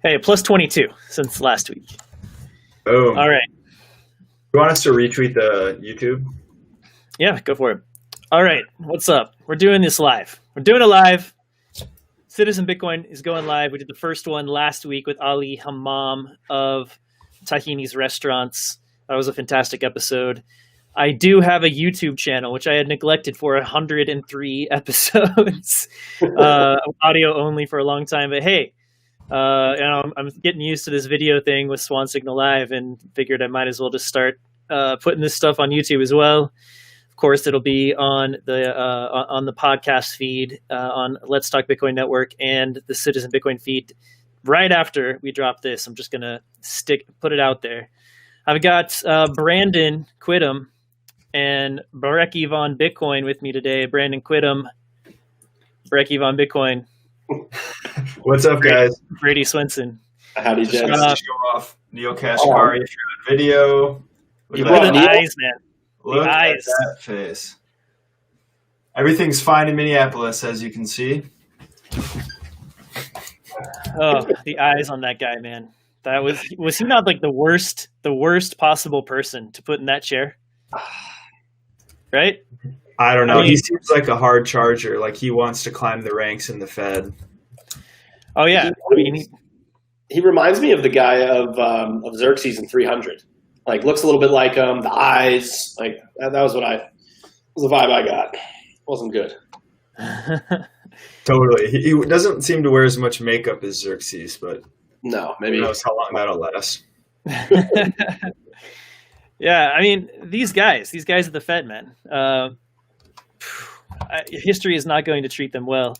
Hey, plus 22 since last week. Boom. All right. You want us to retweet the YouTube? Yeah, go for it. All right. What's up? We're doing this live. We're doing it live. Citizen Bitcoin is going live. We did the first one last week with Ali Hammam of Tahini's Restaurants. That was a fantastic episode. I do have a YouTube channel, which I had neglected for 103 episodes, audio only for a long time. But hey, I'm getting used to this video thing with Swan Signal Live, and figured I might as well just start putting this stuff on YouTube as well. Of course, it'll be on the podcast feed on Let's Talk Bitcoin Network and the Citizen Bitcoin feed right after we drop this. I'm just gonna put it out there. I've got Brandon Quittem and Brekkie von Bitcoin with me today. Brandon Quittem, Brekkie von Bitcoin. What's up, guys? Brady Swenson. Howdy, Jeff. Show off Neil Kashkari if you're on video. Look at the eyes, man. Look at that face. Everything's fine in Minneapolis, as you can see. Oh, the eyes on that guy, man. That was he not like the worst possible person to put in that chair? Right? I don't know. He seems like a hard charger. Like he wants to climb the ranks in the Fed. Oh yeah. He reminds me of the guy of Xerxes in 300. Like looks a little bit like him. The eyes, like that was the vibe I got. Wasn't good. Totally. He doesn't seem to wear as much makeup as Xerxes, but no, maybe who knows how long that'll last. Yeah, I mean these guys at the Fed, man. History is not going to treat them well.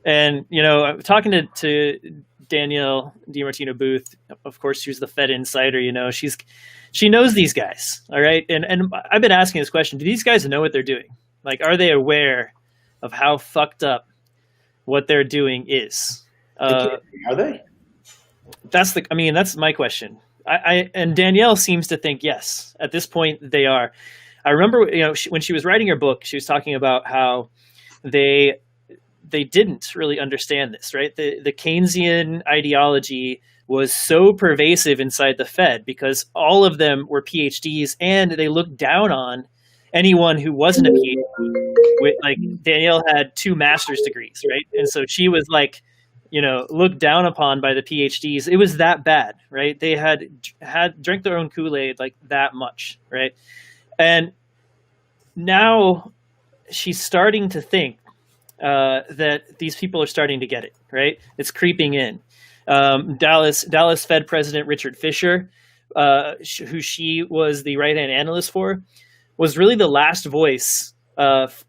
And I'm talking to Danielle DiMartino Booth. Of course, she's the Fed insider. She knows these guys, all right. And I've been asking this question: do these guys know what they're doing? Like, are they aware of how fucked up what they're doing is? Are they? That's my question. And Danielle seems to think yes. At this point, they are. I remember, when she was writing her book, she was talking about how they didn't really understand this, right? The Keynesian ideology was so pervasive inside the Fed because all of them were PhDs, and they looked down on anyone who wasn't a PhD. Like Danielle had 2 master's degrees, right? And so she was like, looked down upon by the PhDs. It was that bad, right? They had drank their own Kool-Aid like that much, right? And now she's starting to think that these people are starting to get it, right? It's creeping in. Dallas Fed President Richard Fisher, who she was the right-hand analyst for, was really the last voice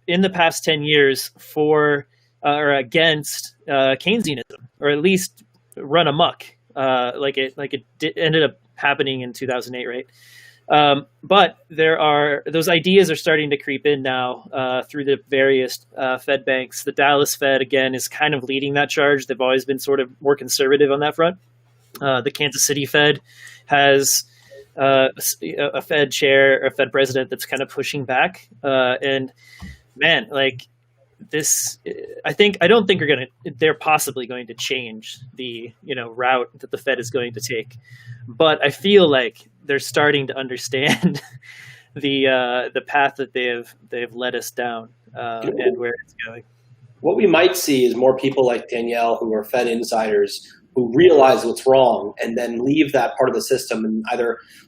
in the past 10 years for or against Keynesianism, or at least run amok, like it ended up happening in 2008, right? But those ideas are starting to creep in now through the various Fed banks. The Dallas Fed, again, is kind of leading that charge. They've always been sort of more conservative on that front. The Kansas City Fed has a Fed chair, a Fed president that's kind of pushing back. And man, like this, I don't think they're possibly going to change the route that the Fed is going to take. But I feel like they're starting to understand the path that they've led us down and where it's going. What we might see is more people like Danielle, who are Fed insiders, who realize what's wrong and then leave that part of the system and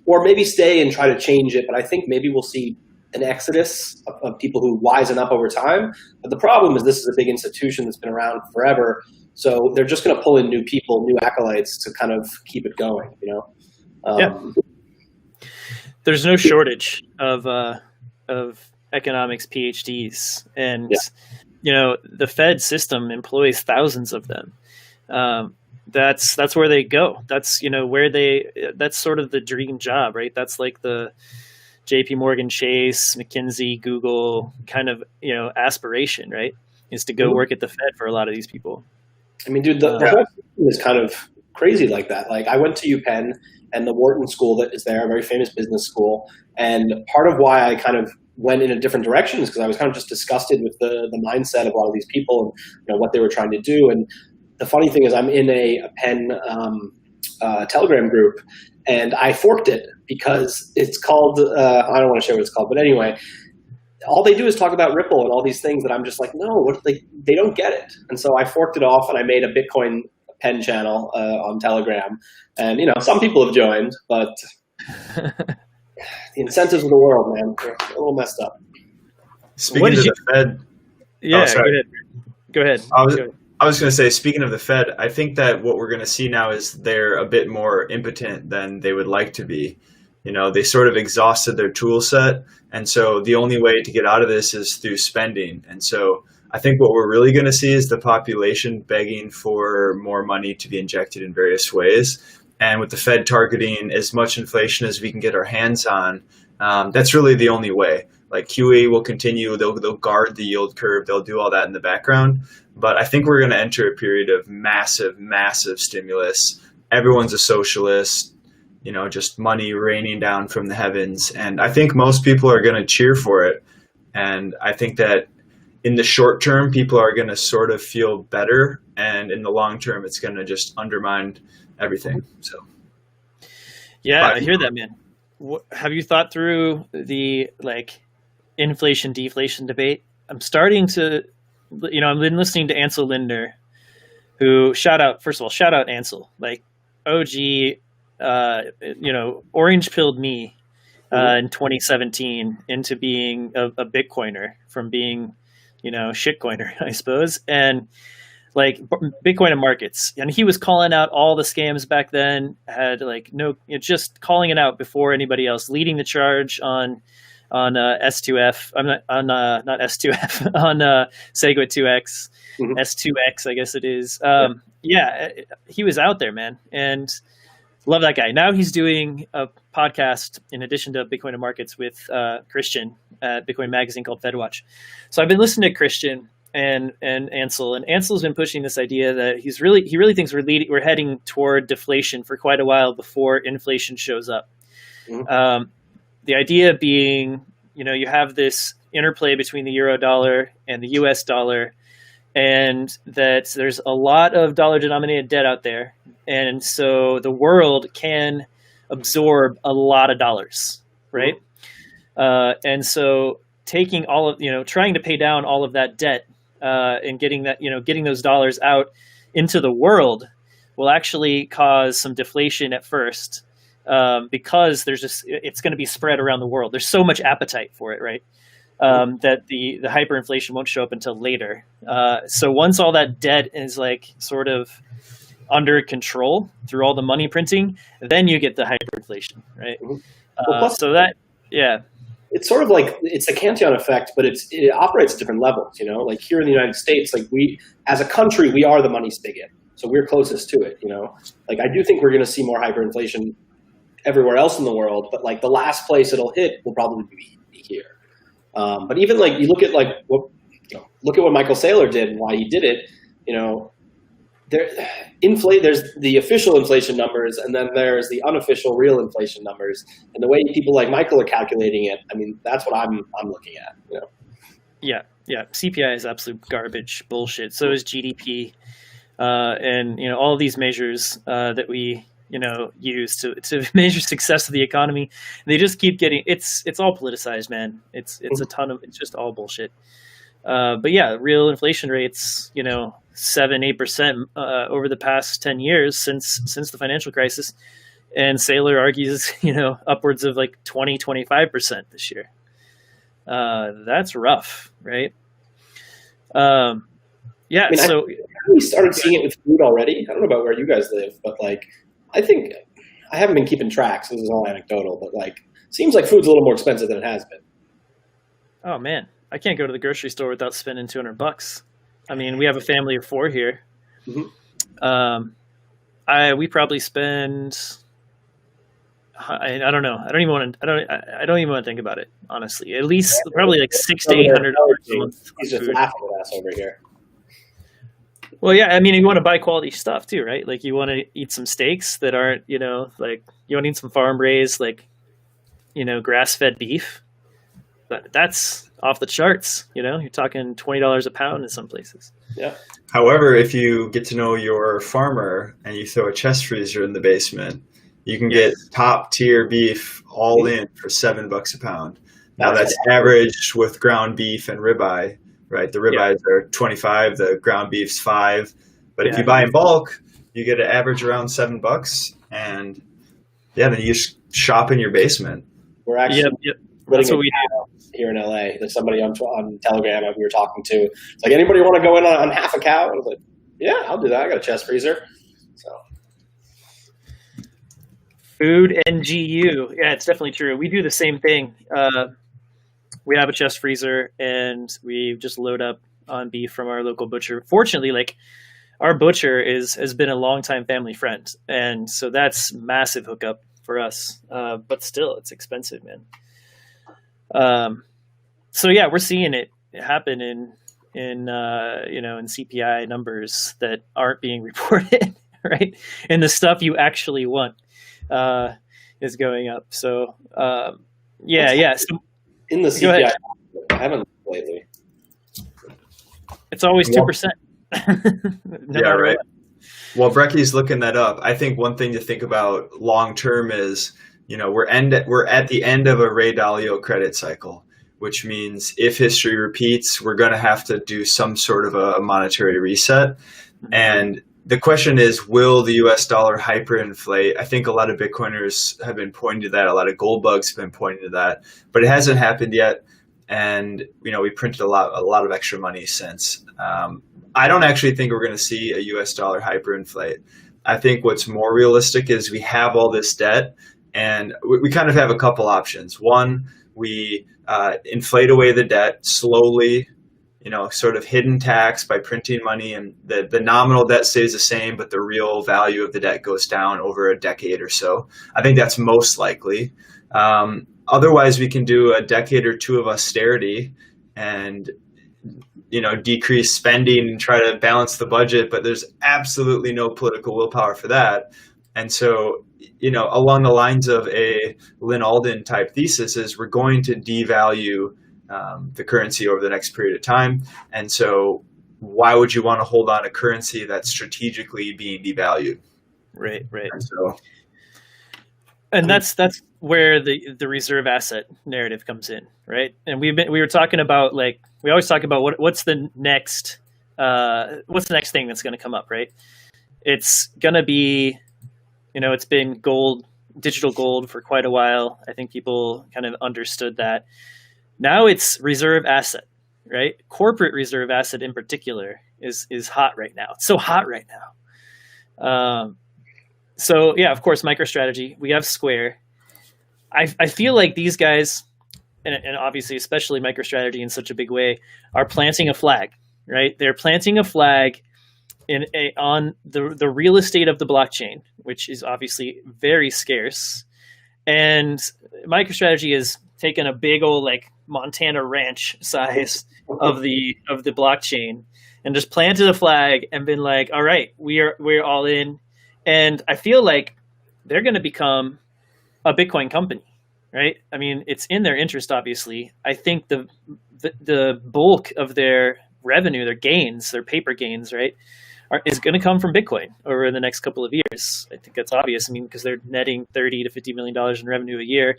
or maybe stay and try to change it. But I think maybe we'll see an exodus of people who wisen up over time. But the problem is this is a big institution that's been around forever. So they're just going to pull in new people, new acolytes to kind of keep it going, Yeah. There's no shortage of economics PhDs, and the Fed system employs thousands of them. That's where they go. That's that's sort of the dream job, right? That's like the JP Morgan Chase, McKinsey, Google kind of aspiration, right? Is to go work at the Fed for a lot of these people. I mean, dude, the whole thing is kind of crazy like that. Like I went to UPenn and the Wharton School that is there, a very famous business school. And part of why I kind of went in a different direction is because I was kind of just disgusted with the mindset of a lot of these people and what they were trying to do. And the funny thing is I'm in a Penn Telegram group, and I forked it because it's called, I don't want to share what it's called, but anyway, all they do is talk about Ripple and all these things that I'm just like, no, what, they don't get it. And so I forked it off and I made a Bitcoin pen channel on Telegram. And, some people have joined, but the incentives of the world, man, they're a little messed up. Speaking of the Fed. Yeah, go ahead. I was going to say, speaking of the Fed, I think that what we're going to see now is they're a bit more impotent than they would like to be. They sort of exhausted their tool set. And so the only way to get out of this is through spending. And so I think what we're really going to see is the population begging for more money to be injected in various ways. And with the Fed targeting as much inflation as we can get our hands on, that's really the only way. Like QE will continue, they'll guard the yield curve, they'll do all that in the background. But I think we're going to enter a period of massive, massive stimulus. Everyone's a socialist. Just money raining down from the heavens. And I think most people are going to cheer for it. And I think that in the short term, people are going to sort of feel better. And in the long term, it's going to just undermine everything. So, yeah, I hear that, man. Have you thought through the inflation deflation debate? I'm starting to, I've been listening to Ansel Lindner, who shout out Ansel, OG, orange pilled me in 2017 into being a Bitcoiner from being, shitcoiner, I suppose. And Bitcoin and markets. And he was calling out all the scams back then, had just calling it out before anybody else, leading the charge on S2F. I'm not S2F, on SegWit 2X, S2X, I guess it is. Yeah, he was out there, man. And love that guy. Now he's doing a podcast in addition to Bitcoin and Markets with Christian at Bitcoin Magazine called FedWatch. So I've been listening to Christian and Ansel, and Ansel's been pushing this idea that he really thinks we're heading toward deflation for quite a while before inflation shows up. The idea being, you have this interplay between the euro dollar and the US dollar, and that there's a lot of dollar denominated debt out there. And so the world can absorb a lot of dollars, right? And so taking all of, trying to pay down all of that debt and getting those dollars out into the world will actually cause some deflation at first, because it's going to be spread around the world. There's so much appetite for it, right? That the hyperinflation won't show up until later. So once all that debt is sort of under control through all the money printing, then you get the hyperinflation, right? It's sort of it's a Cantillon effect, but it operates at different levels. Here in the United States, we as a country, we are the money spigot, so we're closest to it. I do think we're going to see more hyperinflation everywhere else in the world, but the last place it'll hit will probably be here. But even you look at what Michael Saylor did and why he did it. There's the official inflation numbers, and then there's the unofficial real inflation numbers. And the way people like Michael are calculating it, that's what I'm looking at. Yeah. CPI is absolute garbage bullshit. So is GDP, and all of these measures that we use to measure success of the economy. They just keep getting it's all politicized, man. It's just all bullshit. But yeah, real inflation rates, 7-8% over the past 10 years since the financial crisis, and Saylor argues, upwards of 20-25% this year. That's rough, right? Yeah. So we started seeing it with food already. I don't know about where you guys live, but I think I haven't been keeping track, so this is all anecdotal, but seems like food's a little more expensive than it has been. Oh man, I can't go to the grocery store without spending $200. We have a family of 4 here. We probably spend. I don't know. I don't even want to think about it, honestly. At least probably $600 to $800 a month. He's just laughing at us over here. Well, yeah. You want to buy quality stuff too, right? You want to eat some steaks that aren't, you want to eat some farm raised, grass fed beef. that's off the charts. You're talking $20 a pound in some places. Yeah. However, if you get to know your farmer and you throw a chest freezer in the basement, you can get top tier beef all in for $7 a pound. Now that's averaged with ground beef and ribeye, right? The ribeyes are 25, the ground beef's 5. But if you buy in bulk, you get an average around $7, and then you just shop in your basement. We're actually that's what we do here in LA. There's somebody on Telegram we were talking to. It's like, anybody want to go in on half a cow? I was like, yeah, I'll do that. I got a chest freezer. So food NGU. Yeah, it's definitely true. We do the same thing. We have a chest freezer, and we just load up on beef from our local butcher. Fortunately, our butcher has been a longtime family friend, and so that's massive hookup for us. But still, it's expensive, man. So yeah, we're seeing it happen in CPI numbers that aren't being reported, right? And the stuff you actually want is going up. So So, in the CPI, I haven't looked lately. It's always 2%. Right. Well, Brekkie's looking that up. I think one thing to think about long term is, we're at the end of a Ray Dalio credit cycle, which means if history repeats, we're going to have to do some sort of a monetary reset. And the question is, will the US dollar hyperinflate? I think a lot of Bitcoiners have been pointing to that. A lot of gold bugs have been pointing to that, but it hasn't happened yet. And, we printed a lot of extra money since. I don't actually think we're going to see a US dollar hyperinflate. I think what's more realistic is we have all this debt, and we kind of have a couple options. One, we inflate away the debt slowly, sort of hidden tax by printing money, and the nominal debt stays the same, but the real value of the debt goes down over a decade or so. I think that's most likely. Otherwise, we can do a decade or two of austerity and decrease spending and try to balance the budget, but there's absolutely no political willpower for that. And so, along the lines of a Lynn Alden type thesis is we're going to devalue the currency over the next period of time. And so why would you want to hold on a currency that's strategically being devalued? Right. And that's where the reserve asset narrative comes in, right? And we were talking about, we always talk about what's the next thing that's going to come up, right? It's going to be, it's been digital gold for quite a while. I think people kind of understood that. Now it's reserve asset, right? Corporate reserve asset in particular is hot right now. It's so hot right now. So yeah, of course, MicroStrategy. We have Square. I feel like these guys, and obviously especially MicroStrategy in such a big way, are planting a flag, right? They're planting a flag on the real estate of the blockchain, which is obviously very scarce. And MicroStrategy has taken a big old Montana ranch size of the blockchain and just planted a flag and been like, all right, we're all in. And I feel like they're going to become a Bitcoin company, right? I mean, it's in their interest, obviously. I think the bulk of their revenue, their gains, their paper gains, right, is going to come from Bitcoin over the next couple of years. I think that's obvious. I mean, because they're netting $30 to $50 million in revenue a year,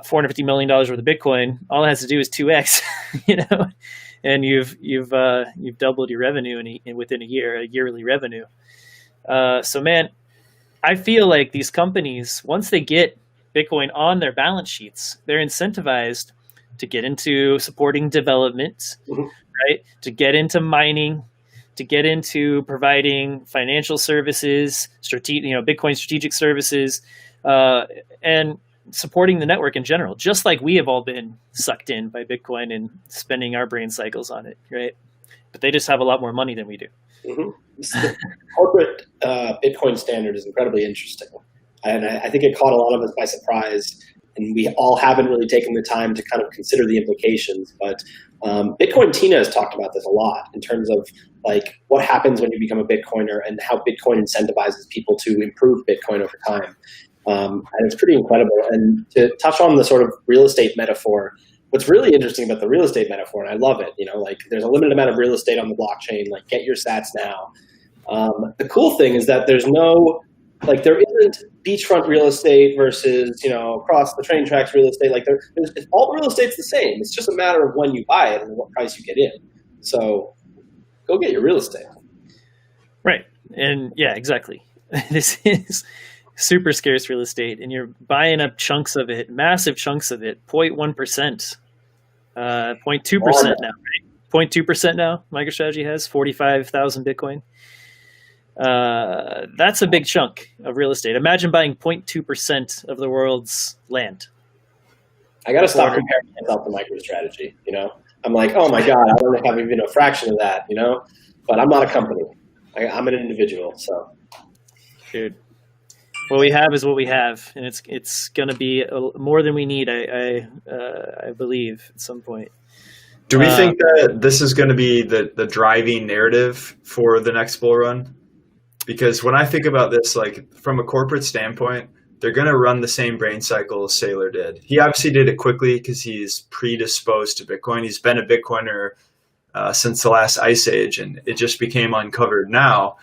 $450 million worth of Bitcoin. All it has to do is 2x, and you've doubled your revenue within a year, a yearly revenue. So man, I feel like these companies, once they get Bitcoin on their balance sheets, they're incentivized to get into supporting development, right? To get into mining, to get into providing financial services, Bitcoin strategic services, and supporting the network in general, just like we have all been sucked in by Bitcoin and spending our brain cycles on it, right? But they just have a lot more money than we do. Mm-hmm. The corporate Bitcoin standard is incredibly interesting. And I think it caught a lot of us by surprise. And we all haven't really taken the time to kind of consider the implications. But Bitcoin Tina has talked about this a lot in terms of what happens when you become a Bitcoiner and how Bitcoin incentivizes people to improve Bitcoin over time. And it's pretty incredible. And to touch on the sort of real estate metaphor, what's really interesting about the real estate metaphor, and I love it, like there's a limited amount of real estate on the blockchain, like get your sats now. The cool thing is that there's no, like there isn't beachfront real estate versus, across the train tracks real estate. Like all real estate's the same. It's just a matter of when you buy it and what price you get in. So go get your real estate. Right. And yeah, exactly. This is super scarce real estate, and you're buying up chunks of it, massive chunks of it, 0.1%, 0.2% now, right? 0.2% now, MicroStrategy has 45,000 Bitcoin. That's a big chunk of real estate. Imagine buying 0.2% of the world's land. I got to stop comparing myself to MicroStrategy. I'm like, oh my God, I don't have even a fraction of that, but I'm not a company. I'm an individual. So, dude, what we have is what we have, and it's going to be more than we need. I believe at some point. Do we think that this is going to be the driving narrative for the next bull run? Because when I think about this, like from a corporate standpoint, they're going to run the same brain cycle as Saylor did. He obviously did it quickly because he's predisposed to Bitcoin. He's been a Bitcoiner since the last ice age, and it just became uncovered now.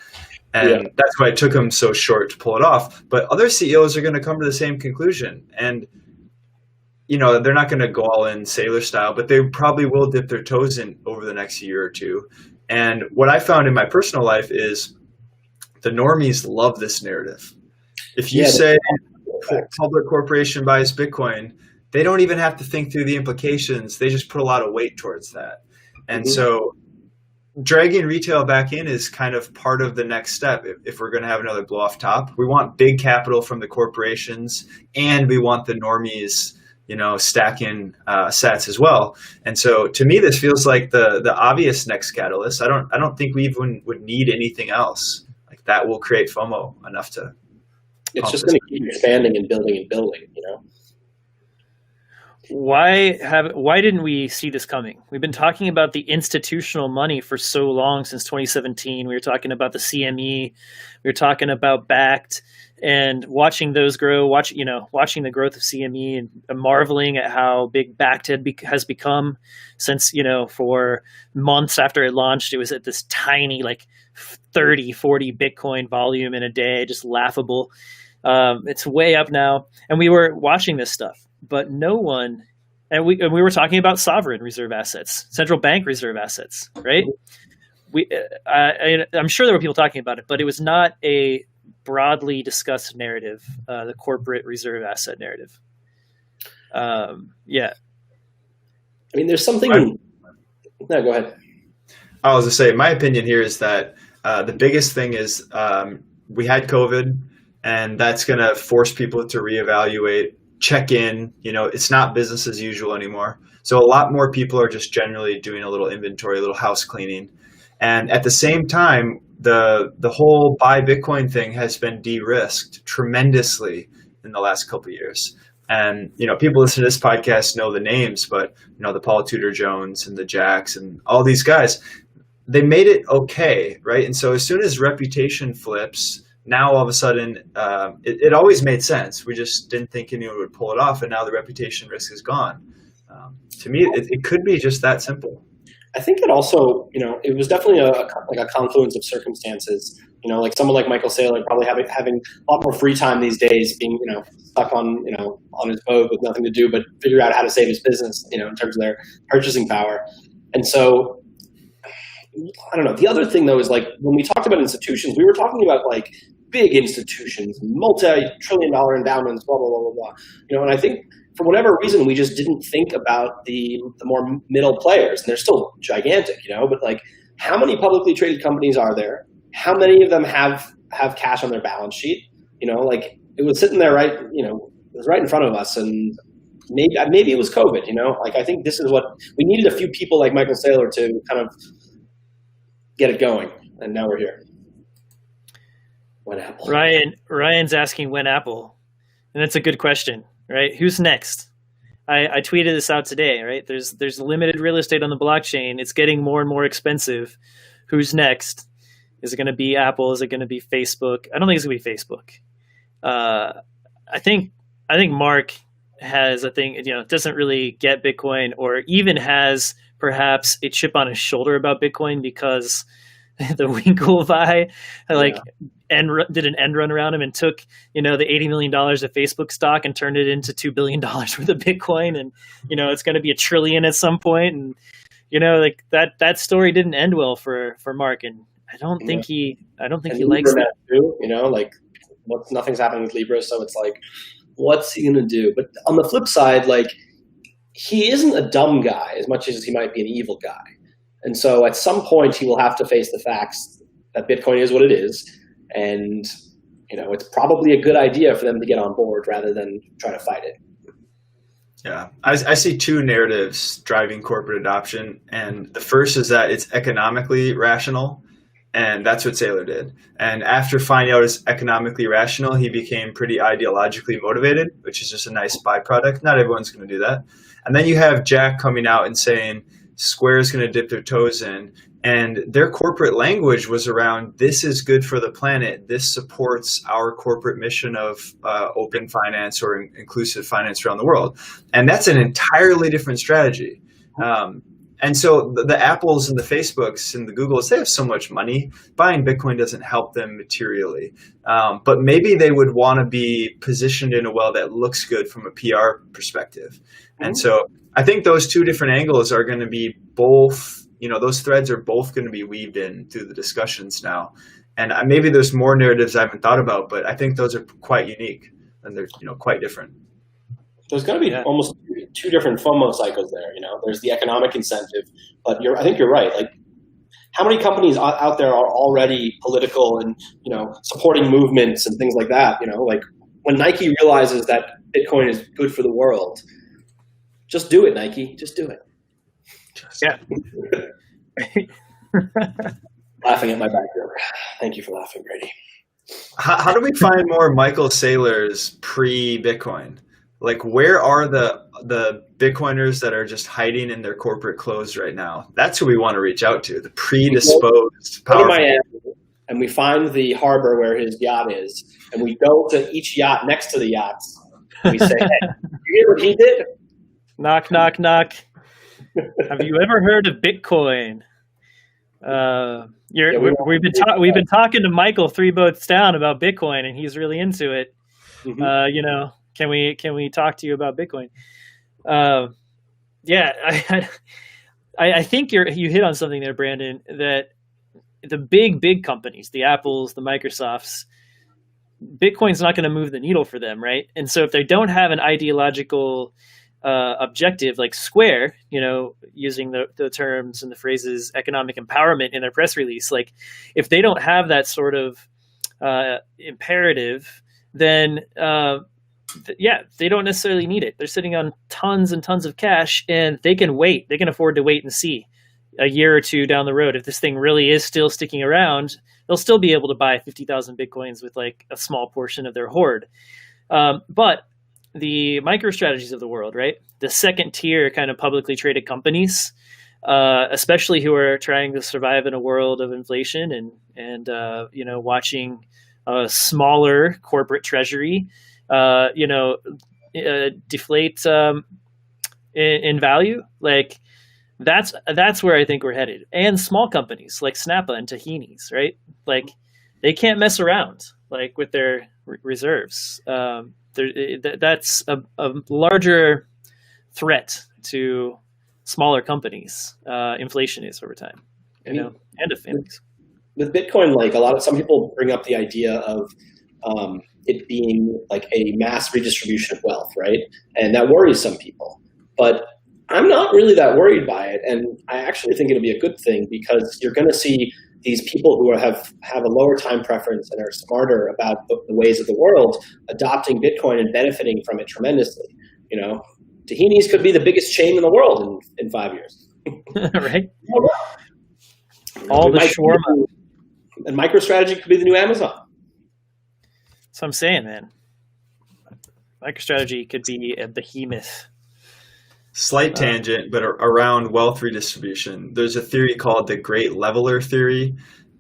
And that's why it took him so short to pull it off. But other CEOs are going to come to the same conclusion. And, they're not going to go all in Saylor style, but they probably will dip their toes in over the next year or two. And what I found in my personal life is the normies love this narrative. If you say public corporation buys Bitcoin, they don't even have to think through the implications. They just put a lot of weight towards that. And so dragging retail back in is kind of part of the next step. If we're going to have another blow off top, we want big capital from the corporations, and we want the normies, stacking sats as well. And so to me, this feels like the obvious next catalyst. I don't think we even would need anything else. Like that will create FOMO enough to. It's just going to keep expanding and building, Why didn't we see this coming? We've been talking about the institutional money for so long, since 2017. We were talking about the CME, we were talking about Backed, and watching those grow. Watching the growth of CME and marveling at how big Backed has become since for months after it launched. It was at this tiny 30, 40 Bitcoin volume in a day, just laughable. It's way up now, and we were watching this stuff. But no one, and we were talking about sovereign reserve assets, central bank reserve assets, right? I'm sure there were people talking about it, but it was not a broadly discussed narrative, the corporate reserve asset narrative. Yeah. I mean, there's something. No, go ahead. I was to say, my opinion here is that the biggest thing is we had COVID, and that's going to force people to reevaluate. Check in, it's not business as usual anymore. So a lot more people are just generally doing a little inventory, a little house cleaning. And at the same time, the whole buy Bitcoin thing has been de-risked tremendously in the last couple of years. And, people listening to this podcast know the names, but, the Paul Tudor Jones and the Jacks and all these guys, they made it okay, right? And so as soon as reputation flips, now all of a sudden, it always made sense. We just didn't think anyone would pull it off, and now the reputation risk is gone. To me, it could be just that simple. I think it also, it was definitely a confluence of circumstances. Like someone like Michael Saylor probably having a lot more free time these days, being stuck on his boat with nothing to do but figure out how to save his business, in terms of their purchasing power. And so, I don't know. The other thing though is when we talked about institutions, we were talking about big institutions, multi-trillion-dollar endowments, blah blah blah blah blah. And I think for whatever reason we just didn't think about the more middle players, and they're still gigantic, But how many publicly traded companies are there? How many of them have cash on their balance sheet? It was sitting there, right? It was right in front of us, and maybe it was COVID. I think this is what we needed. A few people like Michael Saylor to kind of get it going, and now we're here. When Apple? Ryan's asking when Apple, and that's a good question, right? Who's next? I tweeted this out today, right? There's limited real estate on the blockchain. It's getting more and more expensive. Who's next? Is it going to be Apple? Is it going to be Facebook? I don't think it's going to be Facebook. I think Mark has a thing, doesn't really get Bitcoin, or even has perhaps a chip on his shoulder about Bitcoin because the Winklevi did an end run around him and took the $80 million of Facebook stock and turned it into $2 billion worth of Bitcoin, and it's going to be $1 trillion at some point, and like that story didn't end well for Mark, and I don't think he likes that too. Like nothing's happening with Libra, so it's like, what's he gonna do? But on the flip side, like, he isn't a dumb guy as much as he might be an evil guy. And so at some point he will have to face the facts that Bitcoin is what it is. And, it's probably a good idea for them to get on board rather than try to fight it. Yeah, I see two narratives driving corporate adoption. And the first is that it's economically rational. And that's what Saylor did. And after finding out it's economically rational, he became pretty ideologically motivated, which is just a nice byproduct. Not everyone's going to do that. And then you have Jack coming out and saying Square is going to dip their toes in. And their corporate language was around, this is good for the planet. This supports our corporate mission of open finance or inclusive finance around the world. And that's an entirely different strategy. And so the Apples and the Facebooks and the Googles, they have so much money. Buying Bitcoin doesn't help them materially. But maybe they would want to be positioned in a way that looks good from a PR perspective. And so I think those two different angles are going to be both, those threads are both going to be weaved in through the discussions now. And maybe there's more narratives I haven't thought about, but I think those are quite unique and they're, quite different. There's going to be almost two different FOMO cycles there. There's the economic incentive, but I think you're right. Like, how many companies out there are already political and, supporting movements and things like that? Like when Nike realizes that Bitcoin is good for the world, just do it, Nike. Just do it. Yeah. Laughing at my back here. Thank you for laughing, Brady. How do we find more Michael Saylors pre-Bitcoin? Like, where are the Bitcoiners that are just hiding in their corporate clothes right now? That's who we want to reach out to, the predisposed, powerful. Go to Miami, and we find the harbor where his yacht is, and we go to each yacht next to the yachts. And we say, hey, you hear what he did? Knock, knock, knock. Have you ever heard of Bitcoin? We've been talking to Michael 3 boats down about Bitcoin, and he's really into it. Mm-hmm. Can we talk to you about Bitcoin? I think you hit on something there, Brandon, that the big companies, the Apples, the Microsofts, Bitcoin's not going to move the needle for them, right? And so if they don't have an ideological objective like Square, using the terms and the phrases economic empowerment in their press release, like if they don't have that sort of imperative, then they don't necessarily need it. They're sitting on tons and tons of cash, and they can wait. They can afford to wait and see a year or two down the road. If this thing really is still sticking around, they'll still be able to buy 50,000 Bitcoins with like a small portion of their hoard. But the MicroStrategies of the world, right? The second tier kind of publicly traded companies, especially who are trying to survive in a world of inflation and watching a smaller corporate treasury deflate in value. Like that's where I think we're headed. And small companies like Snappa and Tahini's, right? Like they can't mess around like with their reserves. That's a larger threat to smaller companies. Inflation is over time, and of families. With Bitcoin, like some people bring up the idea of it being like a mass redistribution of wealth, right? And that worries some people. But I'm not really that worried by it. And I actually think it'll be a good thing because you're going to see these people who have a lower time preference and are smarter about the ways of the world adopting Bitcoin and benefiting from it tremendously. Tahini's could be the biggest chain in the world in 5 years. Right? All the shawarma. And MicroStrategy could be the new Amazon. That's what I'm saying, man. MicroStrategy could be a behemoth. Slight tangent, but around wealth redistribution, there's a theory called the Great Leveler theory,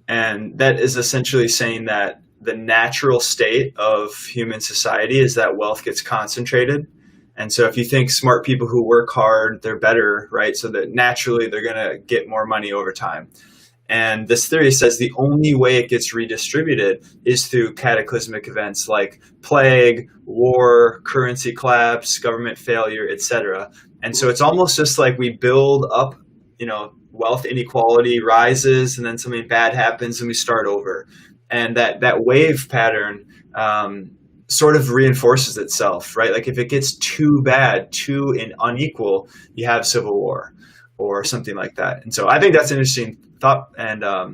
and that is essentially saying that the natural state of human society is that wealth gets concentrated, And so if you think smart people who work hard, they're better, right? So that naturally they're going to get more money over time. And this theory says the only way it gets redistributed is through cataclysmic events like plague, war, currency collapse, government failure, etc. And so it's almost just like we build up, wealth inequality rises, and then something bad happens and we start over. And that wave pattern sort of reinforces itself, right? Like if it gets too bad, too unequal, you have civil war or something like that. And so I think that's an interesting thought. And I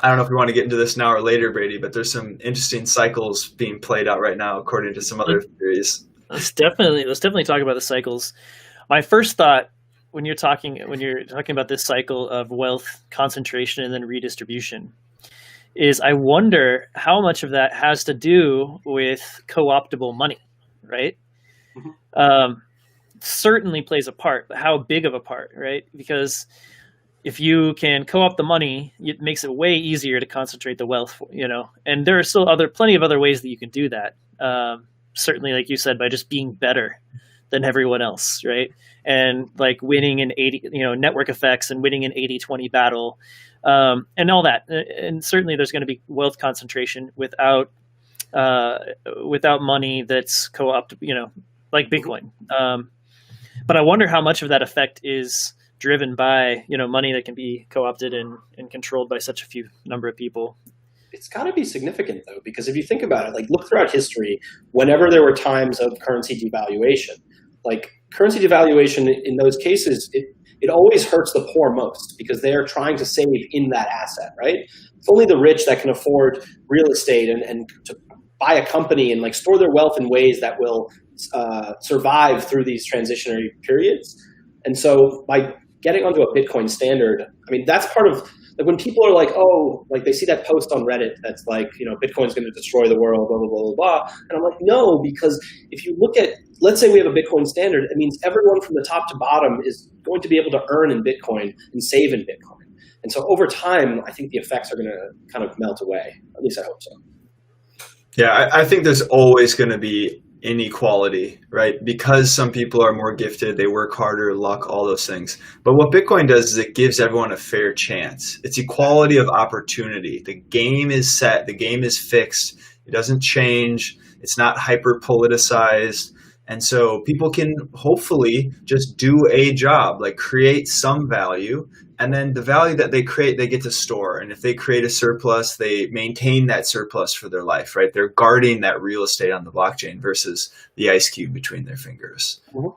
don't know if we want to get into this now or later, Brady, but there's some interesting cycles being played out right now, according to some other theories. Let's definitely talk about the cycles. My first thought when you're talking about this cycle of wealth concentration and then redistribution is I wonder how much of that has to do with co-optable money, right? Mm-hmm. Certainly plays a part, but how big of a part, right? Because if you can co-opt the money, it makes it way easier to concentrate the wealth, and there are still plenty of other ways that you can do that. Certainly, like you said, by just being better than everyone else, right? And like winning an 80, network effects and winning an 80-20 battle, and all that. And certainly there's going to be wealth concentration without money that's co-opted, like Bitcoin. But I wonder how much of that effect is driven by, money that can be co-opted and controlled by such a few number of people. It's got to be significant, though, because if you think about it, like look throughout history, whenever there were times of currency devaluation, like currency devaluation in those cases, it always hurts the poor most because they are trying to save in that asset, right? It's only the rich that can afford real estate and to buy a company and like store their wealth in ways that will survive through these transitionary periods. And so by getting onto a Bitcoin standard, I mean, that's part of like when people are like, oh, like they see that post on Reddit that's like, Bitcoin's going to destroy the world, blah, blah, blah, blah, blah. And I'm like, no, because if you look at, let's say we have a Bitcoin standard, it means everyone from the top to bottom is going to be able to earn in Bitcoin and save in Bitcoin. And so over time, I think the effects are going to kind of melt away. At least I hope so. Yeah, I think there's always going to be inequality, right? Because some people are more gifted, they work harder, luck, all those things. But what Bitcoin does is it gives everyone a fair chance. It's equality of opportunity. The game is set, the game is fixed, it doesn't change, it's not hyper politicized. And so people can hopefully just do a job, like create some value, and then the value that they create, they get to store. And if they create a surplus, they maintain that surplus for their life, right? They're guarding that real estate on the blockchain versus the ice cube between their fingers. Mm-hmm.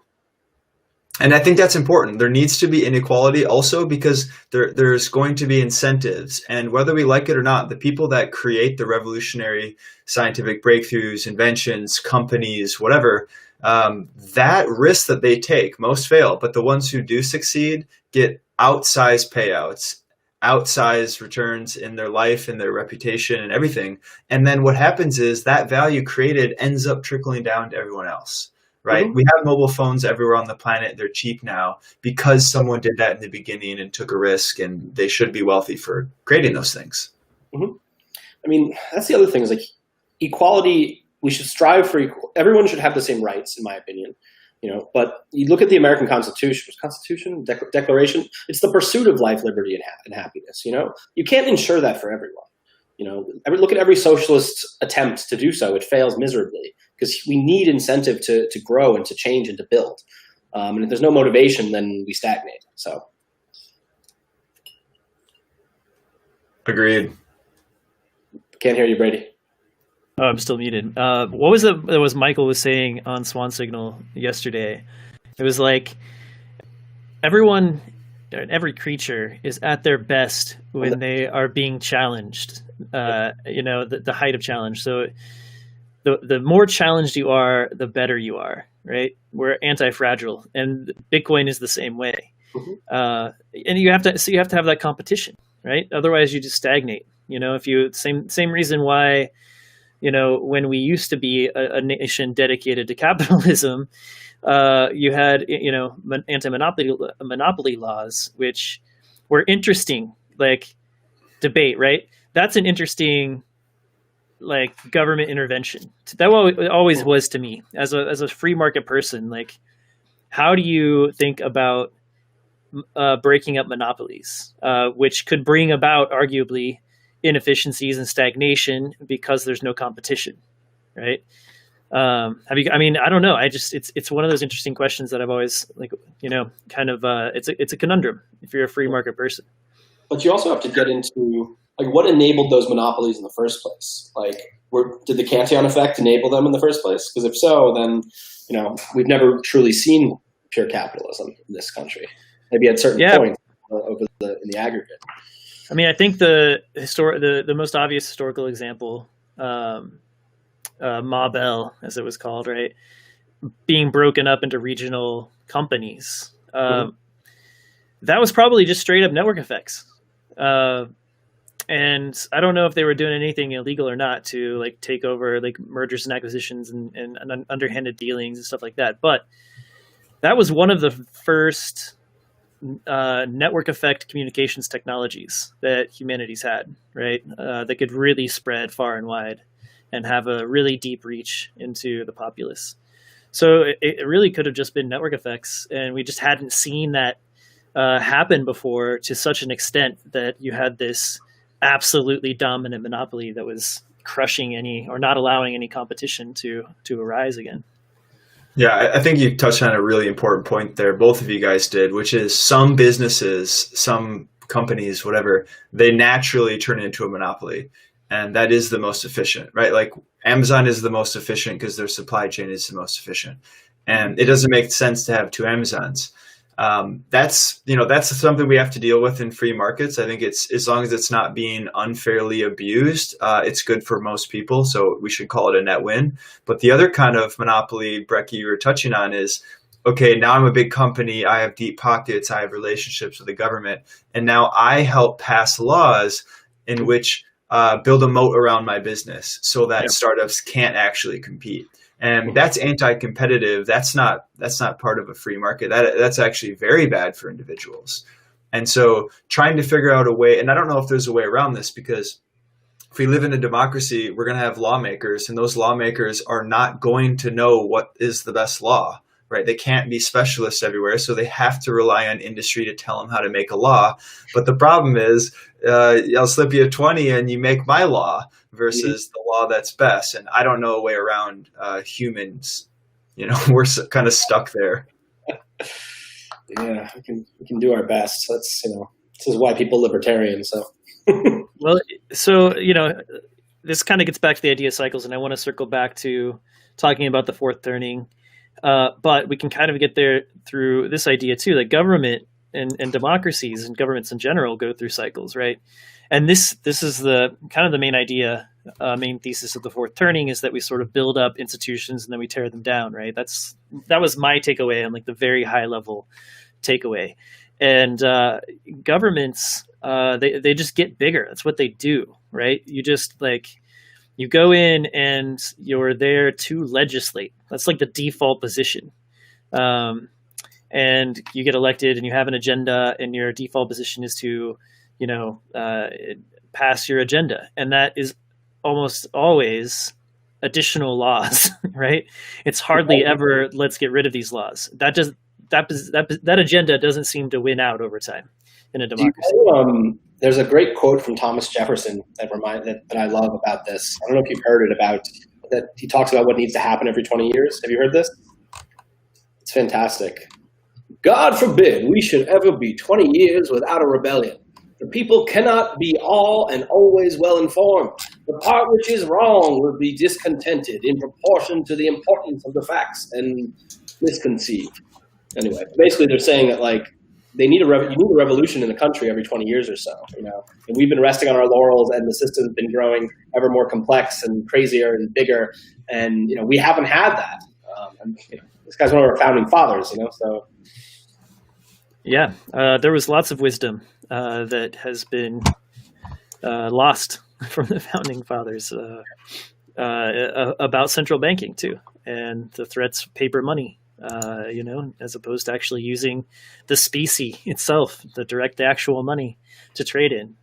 And I think that's important. There needs to be inequality also because there's going to be incentives. And whether we like it or not, the people that create the revolutionary scientific breakthroughs, inventions, companies, whatever, that risk that they take, most fail, but the ones who do succeed get outsized payouts, outsized returns in their life and their reputation and everything. And then what happens is that value created ends up trickling down to everyone else, right? Mm-hmm. We have mobile phones everywhere on the planet. They're cheap now because someone did that in the beginning and took a risk, and they should be wealthy for creating those things. Mm-hmm. I mean, that's the other thing is like equality. We should strive for equal. Everyone should have the same rights, in my opinion. But you look at the American Declaration, it's the pursuit of life, liberty, and happiness. You can't ensure that for everyone. Look at every socialist attempt to do so; it fails miserably because we need incentive to grow and to change and to build. And if there's no motivation, then we stagnate. So, agreed. Can't hear you, Brady. Oh, I'm still muted. What was it that was Michael was saying on Swan Signal yesterday? It was like every creature is at their best when they are being challenged, the height of challenge. So the more challenged you are, the better you are, right? We're anti-fragile, and Bitcoin is the same way. Mm-hmm. And you have to have that competition, right? Otherwise you just stagnate. If you same reason why, when we used to be a nation dedicated to capitalism, you had, anti-monopoly laws, which were interesting, like debate, right? That's an interesting like government intervention. That always was to me as a free market person. Like, how do you think about breaking up monopolies, which could bring about arguably inefficiencies and stagnation because there's no competition, right? I mean, I don't know. It's one of those interesting questions that I've always kind of, it's a conundrum if you're a free market person. But you also have to get into like what enabled those monopolies in the first place. Like, did the Cantillon effect enable them in the first place? Because if so, then we've never truly seen pure capitalism in this country. Maybe at certain points in the aggregate. I mean, I think the most obvious historical example, Ma Bell, as it was called, right, being broken up into regional companies. That was probably just straight up network effects. And I don't know if they were doing anything illegal or not to like take over like mergers and acquisitions and underhanded dealings and stuff like that. But that was one of the first network effect communications technologies that humanity's had, right? That could really spread far and wide and have a really deep reach into the populace. So it really could have just been network effects, and we just hadn't seen that happen before to such an extent that you had this absolutely dominant monopoly that was crushing any or not allowing any competition to arise again. Yeah, I think you touched on a really important point there. Both of you guys did, which is some businesses, some companies, whatever, they naturally turn into a monopoly. And that is the most efficient, right? Like Amazon is the most efficient because their supply chain is the most efficient. And it doesn't make sense to have two Amazons. That's something we have to deal with in free markets. I think it's, as long as it's not being unfairly abused, it's good for most people. So we should call it a net win. But the other kind of monopoly, Brekkie, you were touching on is, okay, now I'm a big company. I have deep pockets. I have relationships with the government. And now I help pass laws in which build a moat around my business so that startups can't actually compete. And that's anti-competitive. That's not part of a free market. That's actually very bad for individuals. And so trying to figure out a way, and I don't know if there's a way around this, because if we live in a democracy, we're going to have lawmakers, and those lawmakers are not going to know what is the best law, right? They can't be specialists everywhere, so they have to rely on industry to tell them how to make a law. But the problem is, I'll slip you a 20 and you make my law versus the law that's best. And I don't know a way around humans. We're kind of stuck there. Yeah, we can do our best. That's, this is why people are libertarian. So, well, so, this kind of gets back to the idea of cycles, and I want to circle back to talking about the fourth turning. But we can kind of get there through this idea too, that government and democracies and governments in general go through cycles, right? And this is the kind of the main idea, main thesis of the fourth turning, is that we sort of build up institutions and then we tear them down, right? That was my takeaway on like the very high level takeaway. And governments, they just get bigger. That's what they do, right? You just you go in and you're there to legislate. That's like the default position. And you get elected and you have an agenda, and your default position is to, pass your agenda. And that is almost always additional laws, right? It's hardly ever, let's get rid of these laws. That agenda doesn't seem to win out over time in a democracy. There's a great quote from Thomas Jefferson that I love about this. I don't know if you've heard it about that. He talks about what needs to happen every 20 years. Have you heard this? It's fantastic. God forbid we should ever be 20 years without a rebellion. The people cannot be all and always well informed. The part which is wrong will be discontented in proportion to the importance of the facts and misconceived. Anyway, basically they're saying that you need a revolution in the country every 20 years or so, and we've been resting on our laurels, and the system's been growing ever more complex and crazier and bigger, and we haven't had that. This guy's one of our founding fathers, so. Yeah, there was lots of wisdom that has been lost from the founding fathers about central banking too, and the threats of paper money. As opposed to actually using the specie itself, the direct actual money to trade in.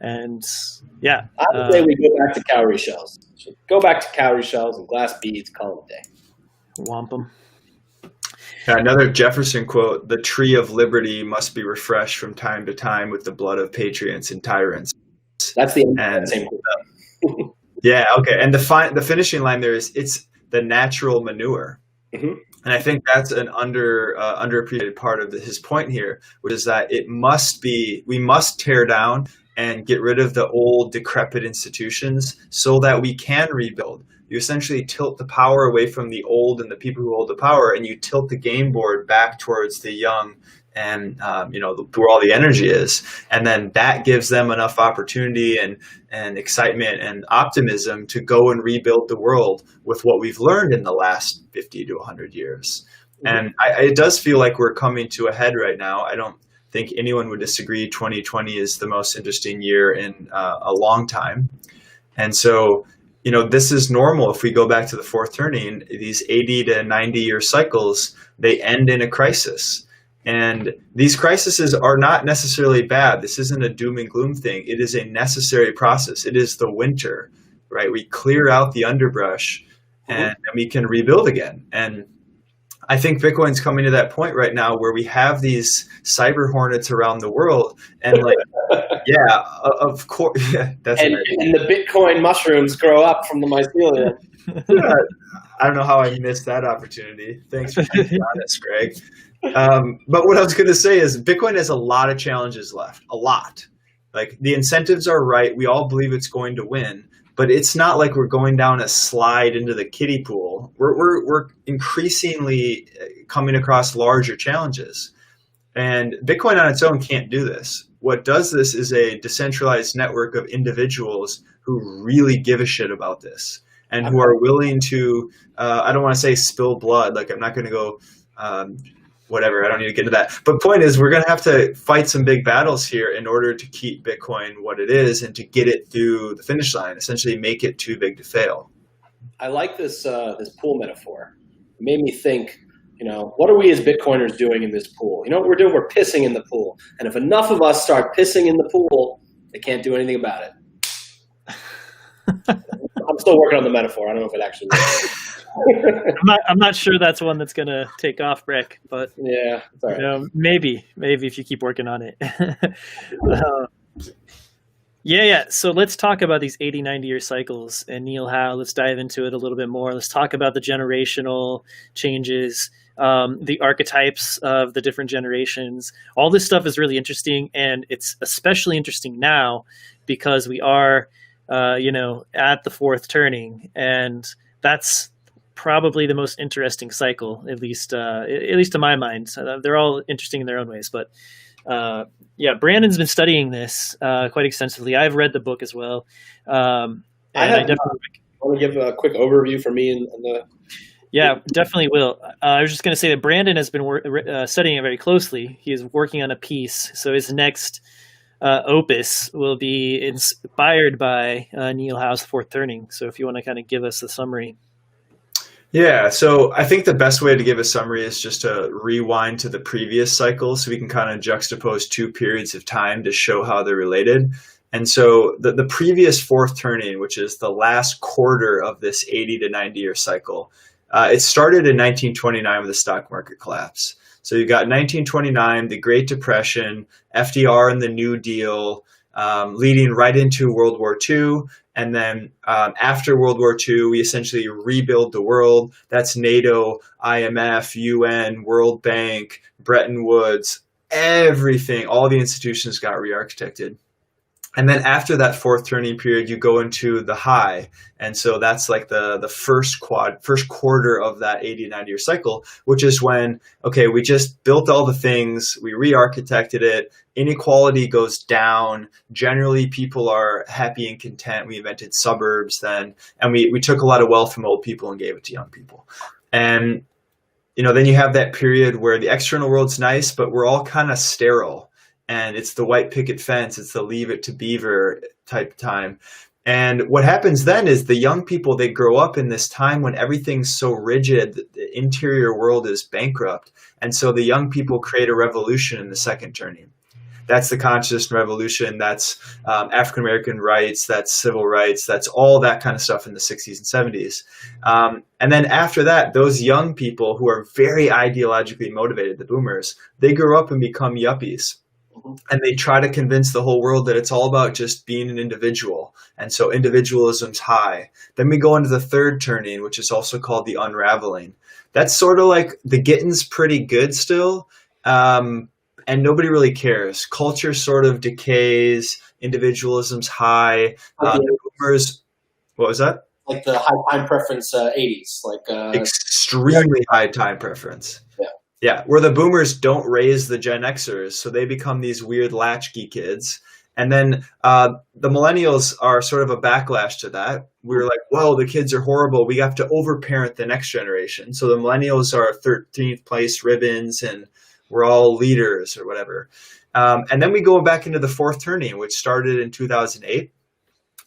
And yeah, I would say we go back to cowrie shells. So go back to cowrie shells and glass beads, call it a day. wampum. Another Jefferson quote: "The tree of liberty must be refreshed from time to time with the blood of patriots and tyrants." That's the end of that same quote. Yeah, okay. And the finishing line there is, "It's the natural manure." Mm-hmm. And I think that's an underappreciated part of his point here, which is that we must tear down and get rid of the old decrepit institutions so that we can rebuild. You essentially tilt the power away from the old and the people who hold the power, and you tilt the game board back towards the young and where all the energy is. And then that gives them enough opportunity and excitement and optimism to go and rebuild the world with what we've learned in the last 50 to 100 years. Mm-hmm. And it does feel like we're coming to a head right now. I don't think anyone would disagree 2020 is the most interesting year in a long time. And so, this is normal. If we go back to the fourth turning, these 80 to 90 year cycles, they end in a crisis. And these crises are not necessarily bad. This isn't a doom and gloom thing. It is a necessary process. It is the winter, right? We clear out the underbrush and we can rebuild again. And I think Bitcoin's coming to that point right now where we have these cyber hornets around the world, and yeah, of course, yeah, that's and the Bitcoin mushrooms grow up from the mycelium. Yeah, I don't know how I missed that opportunity. Thanks for being honest, Greg. But what I was going to say is Bitcoin has a lot of challenges left, a lot. Like, the incentives are right. We all believe it's going to win. But it's not like we're going down a slide into the kiddie pool. We're increasingly coming across larger challenges. And Bitcoin on its own can't do this. What does this is a decentralized network of individuals who really give a shit about this and who are willing to, I don't want to say spill blood. Like, I'm not going to go, whatever, I don't need to get into that. But point is, we're going to have to fight some big battles here in order to keep Bitcoin what it is and to get it through the finish line, essentially make it too big to fail. I like this pool metaphor. It made me think, what are we as Bitcoiners doing in this pool? You know what we're doing? We're pissing in the pool. And if enough of us start pissing in the pool, they can't do anything about it. I'm still working on the metaphor. I don't know if it actually works. I'm not sure that's one that's gonna take off, Breck, but yeah, it's all right. Maybe if you keep working on it. Yeah. So let's talk about these 80, 90-year cycles and Neil Howe. Let's dive into it a little bit more. Let's talk about the generational changes, the archetypes of the different generations. All this stuff is really interesting, and it's especially interesting now because we are, at the fourth turning, and that's probably the most interesting cycle, at least to my mind. They're all interesting in their own ways, but Brandon's been studying this quite extensively. I've read the book as well. I definitely want to give a quick overview for me and the. Yeah, definitely will. I was just going to say that Brandon has been studying it very closely. He is working on a piece, so his next opus will be inspired by Neil Howe's fourth turning. So if you want to kind of give us a summary. Yeah, so I think the best way to give a summary is just to rewind to the previous cycle so we can kind of juxtapose two periods of time to show how they're related. And so the previous fourth turning, which is the last quarter of this 80 to 90 year cycle, it started in 1929 with the stock market collapse. So you got 1929, the Great Depression, FDR and the New Deal, leading right into World War II. And then after World War II, we essentially rebuild the world. That's NATO, IMF, UN, World Bank, Bretton Woods, everything. All the institutions got re-architected. And then after that fourth turning period, you go into the high. And so that's like the first quarter of that 80, 90 year cycle, which is when, okay, we just built all the things, we re-architected it, inequality goes down. Generally, people are happy and content. We invented suburbs then, and we took a lot of wealth from old people and gave it to young people. And, then you have that period where the external world's nice, but we're all kind of sterile. And it's the white picket fence, it's the leave it to beaver type time. And what happens then is the young people, they grow up in this time when everything's so rigid, the interior world is bankrupt. And so the young people create a revolution in the second turning. That's the conscious revolution. That's African American rights. That's civil rights. That's all that kind of stuff in the 60s and 70s. And then after that, those young people who are very ideologically motivated, the boomers, they grow up and become yuppies. And they try to convince the whole world that it's all about just being an individual. And so individualism's high. Then we go into the third turning, which is also called the unraveling. That's sort of like the getting's pretty good still. And nobody really cares. Culture sort of decays. Individualism's high. The boomers, what was that? Like the high time preference 80s. Extremely high time preference. Yeah, where the boomers don't raise the Gen Xers, so they become these weird latchkey kids. And then the millennials are sort of a backlash to that. We're like, whoa, the kids are horrible. We have to overparent the next generation. So the millennials are 13th place ribbons, and we're all leaders or whatever. And then we go back into the fourth turning, which started in 2008.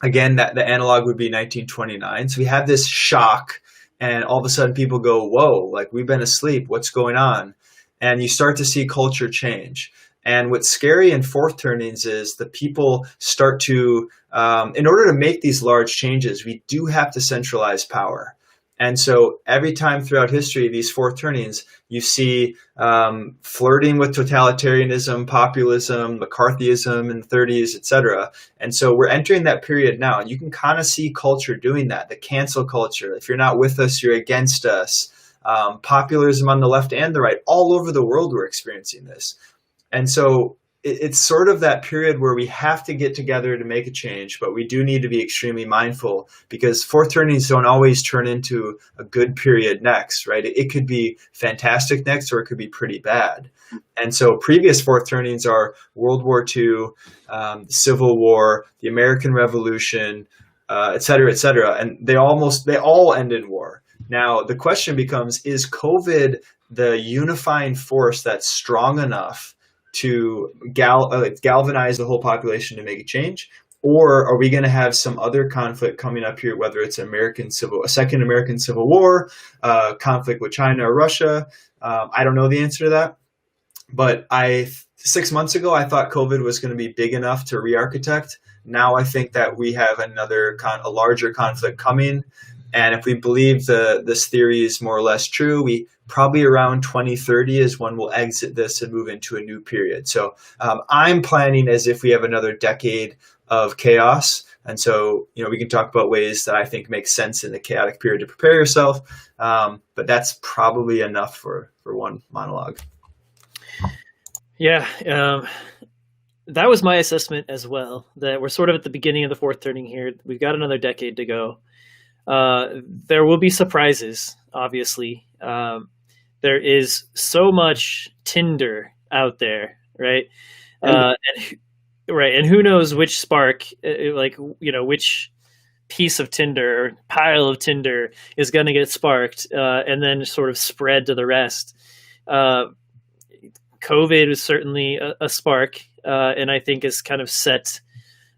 Again, the analog would be 1929. So we have this shock. And all of a sudden people go, whoa, like we've been asleep. What's going on? And you start to see culture change. And what's scary in fourth turnings is the people start to, in order to make these large changes, we do have to centralize power. And so every time throughout history, these fourth turnings, you see flirting with totalitarianism, populism, McCarthyism in the 30s, et cetera. And so we're entering that period now. And you can kind of see culture doing that, the cancel culture. If you're not with us, you're against us. Populism on the left and the right. All over the world, we're experiencing this. And so it's sort of that period where we have to get together to make a change, but we do need to be extremely mindful because fourth turnings don't always turn into a good period next, right? It could be fantastic next, or it could be pretty bad. And so previous fourth turnings are World War II, Civil War, the American Revolution, et cetera, and they all end in war. Now, the question becomes, is COVID the unifying force that's strong enough to galvanize the whole population to make a change? Or are we going to have some other conflict coming up here, whether it's a second American Civil War, conflict with China or Russia? I don't know the answer to that. But 6 months ago, I thought COVID was going to be big enough to re-architect. Now I think that we have a larger conflict coming. And if we believe this theory is more or less true, we probably around 2030 is when we'll exit this and move into a new period. So I'm planning as if we have another decade of chaos. And so, we can talk about ways that I think make sense in the chaotic period to prepare yourself. But that's probably enough for one monologue. Yeah. That was my assessment as well, that we're sort of at the beginning of the fourth turning here. We've got another decade to go. There will be surprises, obviously. There is so much Tinder out there, right? And who knows which spark, which piece of Tinder or pile of Tinder is going to get sparked and then sort of spread to the rest. COVID was certainly a spark, and I think has kind of set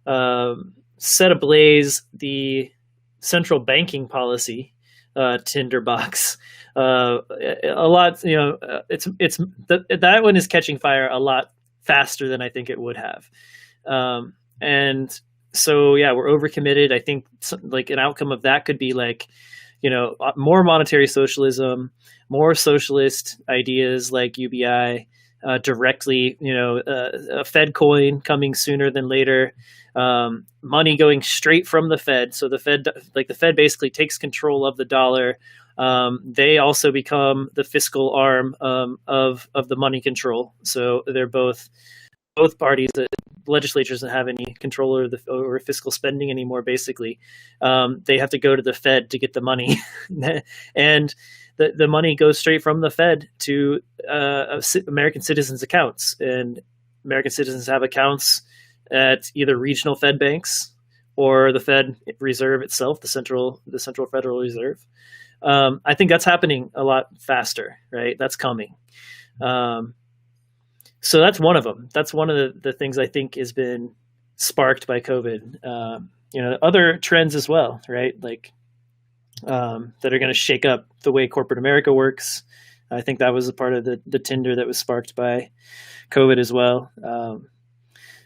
ablaze the central banking policy tinderbox a lot. That one is catching fire a lot faster than I think it would have. And so, yeah, we're overcommitted. I think like an outcome of that could be like, more monetary socialism, more socialist ideas like UBI, directly, a Fed coin coming sooner than later, money going straight from the Fed. So the Fed basically takes control of the dollar. They also become the fiscal arm of the money control. So they're both parties. The legislatures don't have any control over fiscal spending anymore. Basically, they have to go to the Fed to get the money, and the money goes straight from the Fed to American citizens' accounts, and American citizens have accounts at either regional Fed banks or the Fed Reserve itself, the Central Federal Reserve. I think that's happening a lot faster, right? That's coming. So that's one of them. That's one of the things I think has been sparked by COVID. Other trends as well, right? Like that are going to shake up the way corporate America works. I think that was a part of the Tinder that was sparked by COVID as well.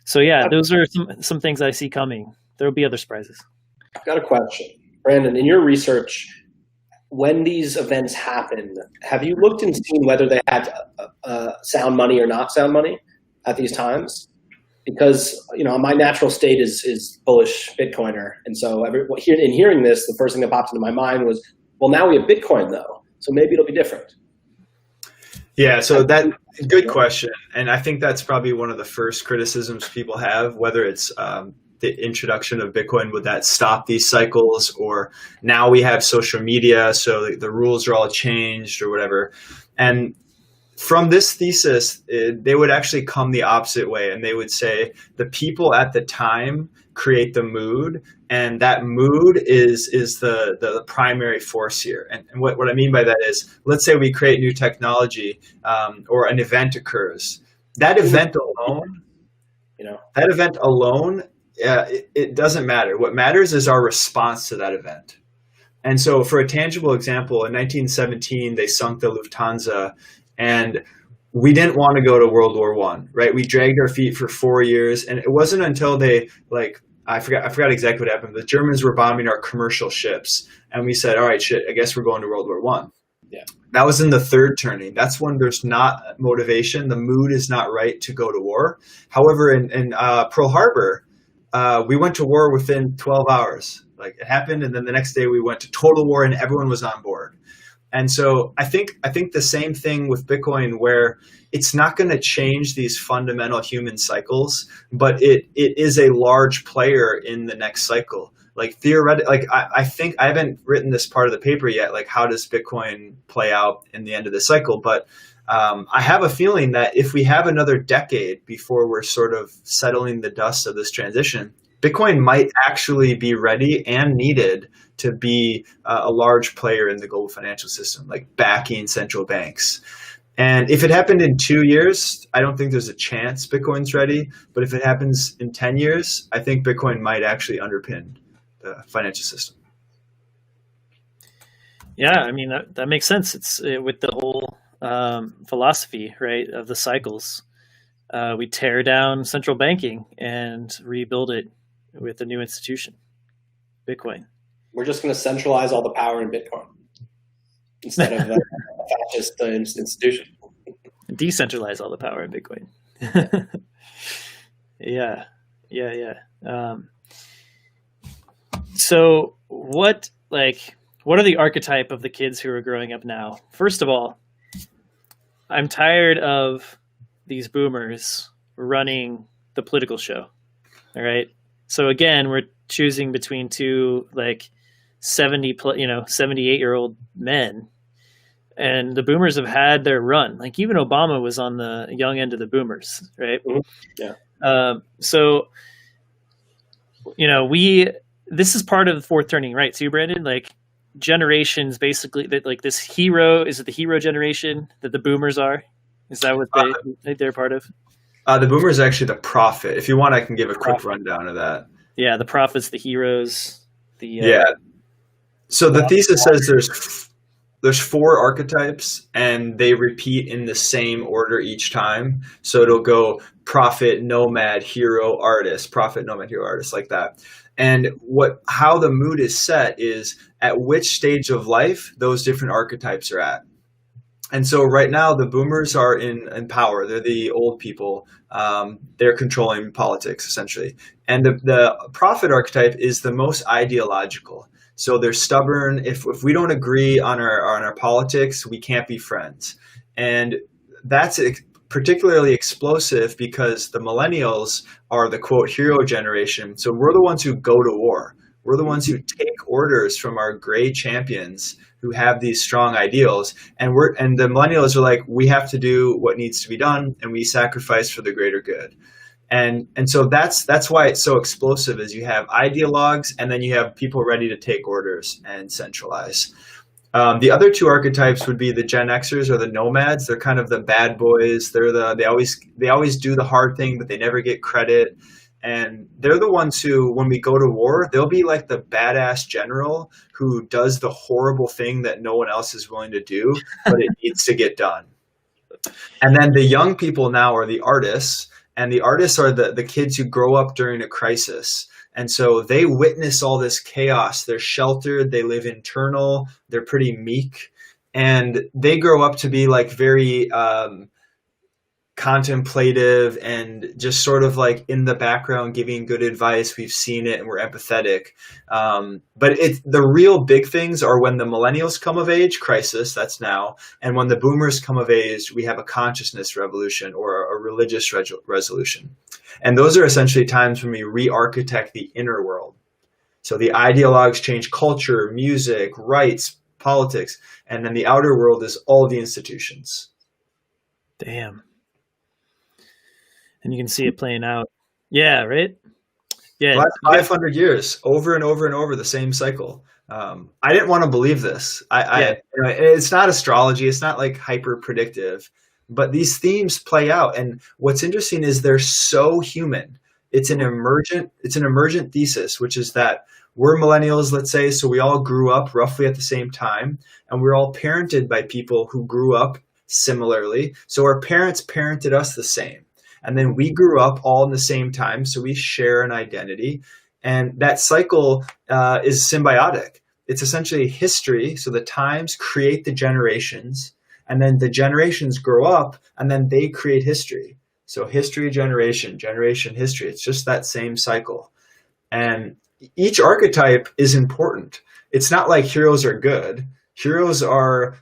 So yeah, those are some things I see coming. There will be other surprises. I've got a question. Brandon, in your research, when these events happen, have you looked and seen whether they had sound money or not sound money at these times? Because, my natural state is bullish Bitcoiner. And so in hearing this, the first thing that popped into my mind was, well, now we have Bitcoin, though. So maybe it'll be different. Yeah, so good question. And I think that's probably one of the first criticisms people have, whether it's the introduction of Bitcoin, would that stop these cycles? Or now we have social media, so the rules are all changed or whatever. And from this thesis, they would actually come the opposite way. And they would say the people at the time create the mood, and that mood is the primary force here. And what I mean by that is, let's say we create new technology or an event occurs. That event alone, it doesn't matter. What matters is our response to that event. And so for a tangible example, in 1917, they sunk the Lufthansa, and we didn't want to go to World War I, right? We dragged our feet for 4 years, and it wasn't until they, I forgot exactly what happened. The Germans were bombing our commercial ships, and we said, all right, shit, I guess we're going to World War I. Yeah. That was in the third turning. That's when there's not motivation. The mood is not right to go to war. However, in Pearl Harbor, we went to war within 12 hours. Like, it happened, and then the next day we went to total war, and everyone was on board. And so I think the same thing with Bitcoin, where it's not going to change these fundamental human cycles, but it is a large player in the next cycle. Like, theoretically, I think I haven't written this part of the paper yet. Like, how does Bitcoin play out in the end of the cycle? But I have a feeling that if we have another decade before we're sort of settling the dust of this transition, Bitcoin might actually be ready and needed to be a large player in the global financial system, like backing central banks. And if it happened in 2 years, I don't think there's a chance Bitcoin's ready. But if it happens in 10 years, I think Bitcoin might actually underpin the financial system. Yeah, I mean, that makes sense. It's with the whole philosophy, right, of the cycles. We tear down central banking and rebuild it with a new institution, Bitcoin. We're just going to centralize all the power in Bitcoin instead of a fascist institution. Decentralize all the power in Bitcoin. Yeah. So what are the archetype of the kids who are growing up now? First of all, I'm tired of these boomers running the political show. All right. So again, we're choosing between two 78-year-old men, and the boomers have had their run. Like, even Obama was on the young end of the boomers, right? Mm-hmm. Yeah. So this is part of the fourth turning, right? So, Brandon, like, generations basically that, like, this hero, is it the hero generation that the boomers are? Is that what they're part of? The boomer is actually the prophet. If you want, I can give a quick rundown of that. Yeah, the prophets, the heroes. So the thesis says there's 4 archetypes, and they repeat in the same order each time. So it'll go prophet, nomad, hero, artist, prophet, nomad, hero, artist, like that. And how the mood is set is at which stage of life those different archetypes are at. And so right now, the boomers are in power. They're the old people. They're controlling politics, essentially. And the prophet archetype is the most ideological. So they're stubborn. If we don't agree on our politics, we can't be friends. And that's particularly explosive because the millennials are the, quote, hero generation. So we're the ones who go to war. We're the ones who take orders from our gray champions who have these strong ideals. And the millennials are like, we have to do what needs to be done, and we sacrifice for the greater good. And so that's why it's so explosive, is you have ideologues, and then you have people ready to take orders and centralize. The other 2 archetypes would be the Gen Xers or the nomads. They're kind of the bad boys. They always do the hard thing, but they never get credit. And they're the ones who, when we go to war, they'll be like the badass general who does the horrible thing that no one else is willing to do, but it needs to get done. And then the young people now are the artists, And the artists are the kids who grow up during a crisis. And so they witness all this chaos. They're sheltered. They live internal. They're pretty meek. And they grow up to be like very contemplative and just sort of like in the background giving good advice. We've seen it and we're empathetic. But the real big things are when the millennials come of age, crisis, that's now. And when the boomers come of age, we have a consciousness revolution or a religious resolution. And those are essentially times when we re-architect the inner world. So the ideologues change culture, music, rights, politics, and then the outer world is all the institutions. Damn. And you can see it playing out. Yeah, right? Yeah. Last 500 years, over and over and over, the same cycle. I didn't want to believe this. It's not astrology. It's not like hyper predictive, but these themes play out. And what's interesting is they're so human. It's an emergent thesis, which is that we're millennials, let's say, so we all grew up roughly at the same time, and we're all parented by people who grew up similarly. So our parents parented us the same. And then we grew up all in the same time, so we share an identity. And that cycle is symbiotic. It's essentially history. So the times create the generations, and then the generations grow up, and then they create history. So history, generation, history. It's just that same cycle. And each archetype is important. It's not like heroes are good. Heroes are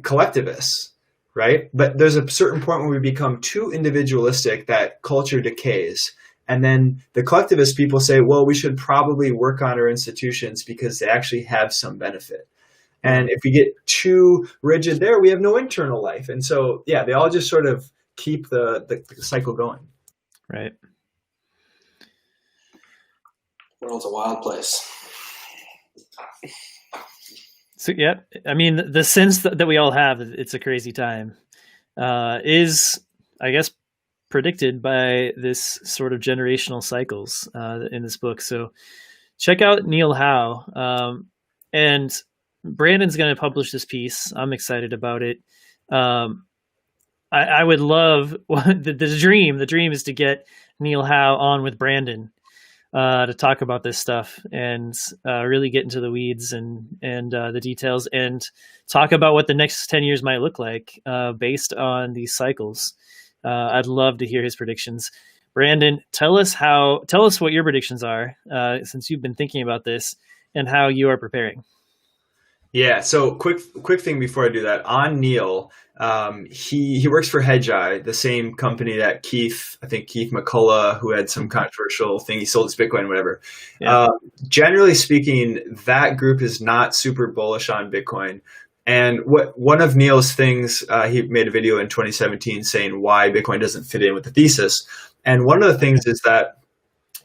collectivists. Right? But there's a certain point when we become too individualistic that culture decays. And then the collectivist people say, well, we should probably work on our institutions because they actually have some benefit. And if we get too rigid there, we have no internal life. And so, yeah, they all just sort of keep the cycle going. Right. The world's a wild place. So, yeah, I mean, the sense that we all have, it's a crazy time, is, I guess, predicted by this sort of generational cycles in this book. So check out Neil Howe. And Brandon's going to publish this piece. I'm excited about it. I would love the dream is to get Neil Howe on with Brandon to talk about this stuff and really get into the weeds and the details and talk about what the next 10 years might look like based on these cycles. I'd love to hear his predictions. Brandon, tell us what your predictions are since you've been thinking about this and how you are preparing. Yeah. So quick thing before I do that on Neil, he works for Hedgeye, the same company that Keith McCullough, who had some controversial thing, he sold his Bitcoin, whatever. Yeah. Generally speaking, that group is not super bullish on Bitcoin. And one of Neil's things, he made a video in 2017 saying why Bitcoin doesn't fit in with the thesis. And one of the things is that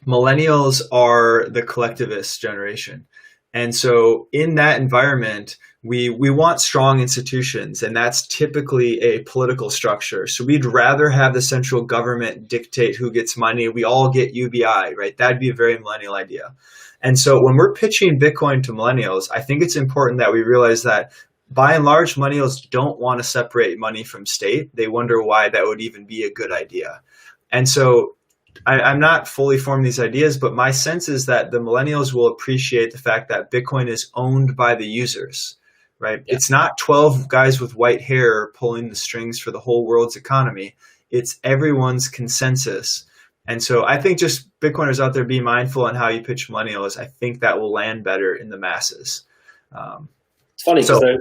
millennials are the collectivist generation. And so in that environment, we want strong institutions, and that's typically a political structure. So we'd rather have the central government dictate who gets money. We all get UBI, right? That'd be a very millennial idea. And so when we're pitching Bitcoin to millennials, I think it's important that we realize that by and large, millennials don't want to separate money from state. They wonder why that would even be a good idea. And so I'm not fully formed these ideas, but my sense is that the millennials will appreciate the fact that Bitcoin is owned by the users, right? Yeah. It's not 12 guys with white hair pulling the strings for the whole world's economy. It's everyone's consensus. And so I think just Bitcoiners out there, be mindful on how you pitch millennials. I think that will land better in the masses. It's funny because they're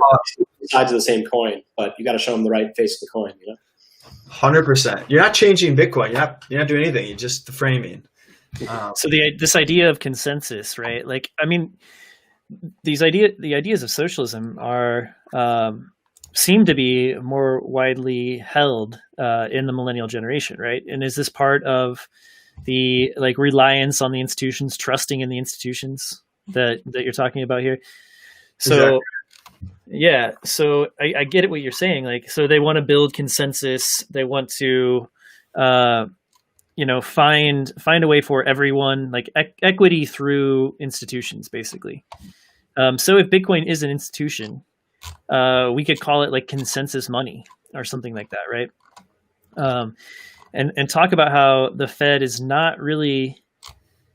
sides of the same coin, but you got to show them the right face of the coin, you know? 100%. You're not changing Bitcoin. You're not doing anything. You're just the framing. So this idea of consensus, right? Like, I mean, the ideas of socialism are seem to be more widely held in the millennial generation, right? And is this part of the like reliance on the institutions, trusting in the institutions that you're talking about here? So. Exactly. Yeah, so I get it what you're saying. Like, so they want to build consensus. They want to, find a way for everyone, like equity through institutions, basically. So if Bitcoin is an institution, we could call it like consensus money or something like that, right? and talk about how the Fed is not really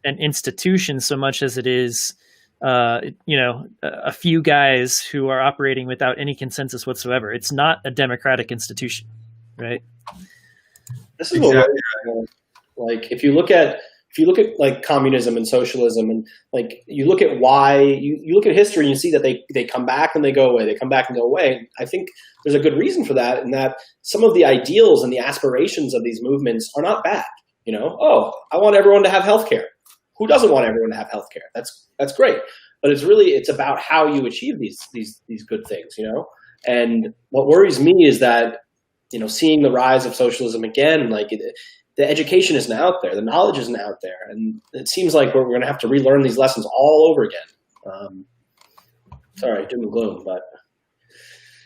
an institution so much as it is, a few guys who are operating without any consensus whatsoever. It's not a democratic institution, right? This is what like if you look at like communism and socialism, and like you look at why you look at history and you see that they come back and they go away, they come back and go away. I think there's a good reason for that, and that some of the ideals and the aspirations of these movements are not bad. Oh, I want everyone to have healthcare. Who doesn't want everyone to have healthcare? That's great. But it's about how you achieve these good things, And what worries me is that, seeing the rise of socialism again, like the education isn't out there, the knowledge isn't out there, and it seems like we're going to have to relearn these lessons all over again. Sorry, doom and gloom, but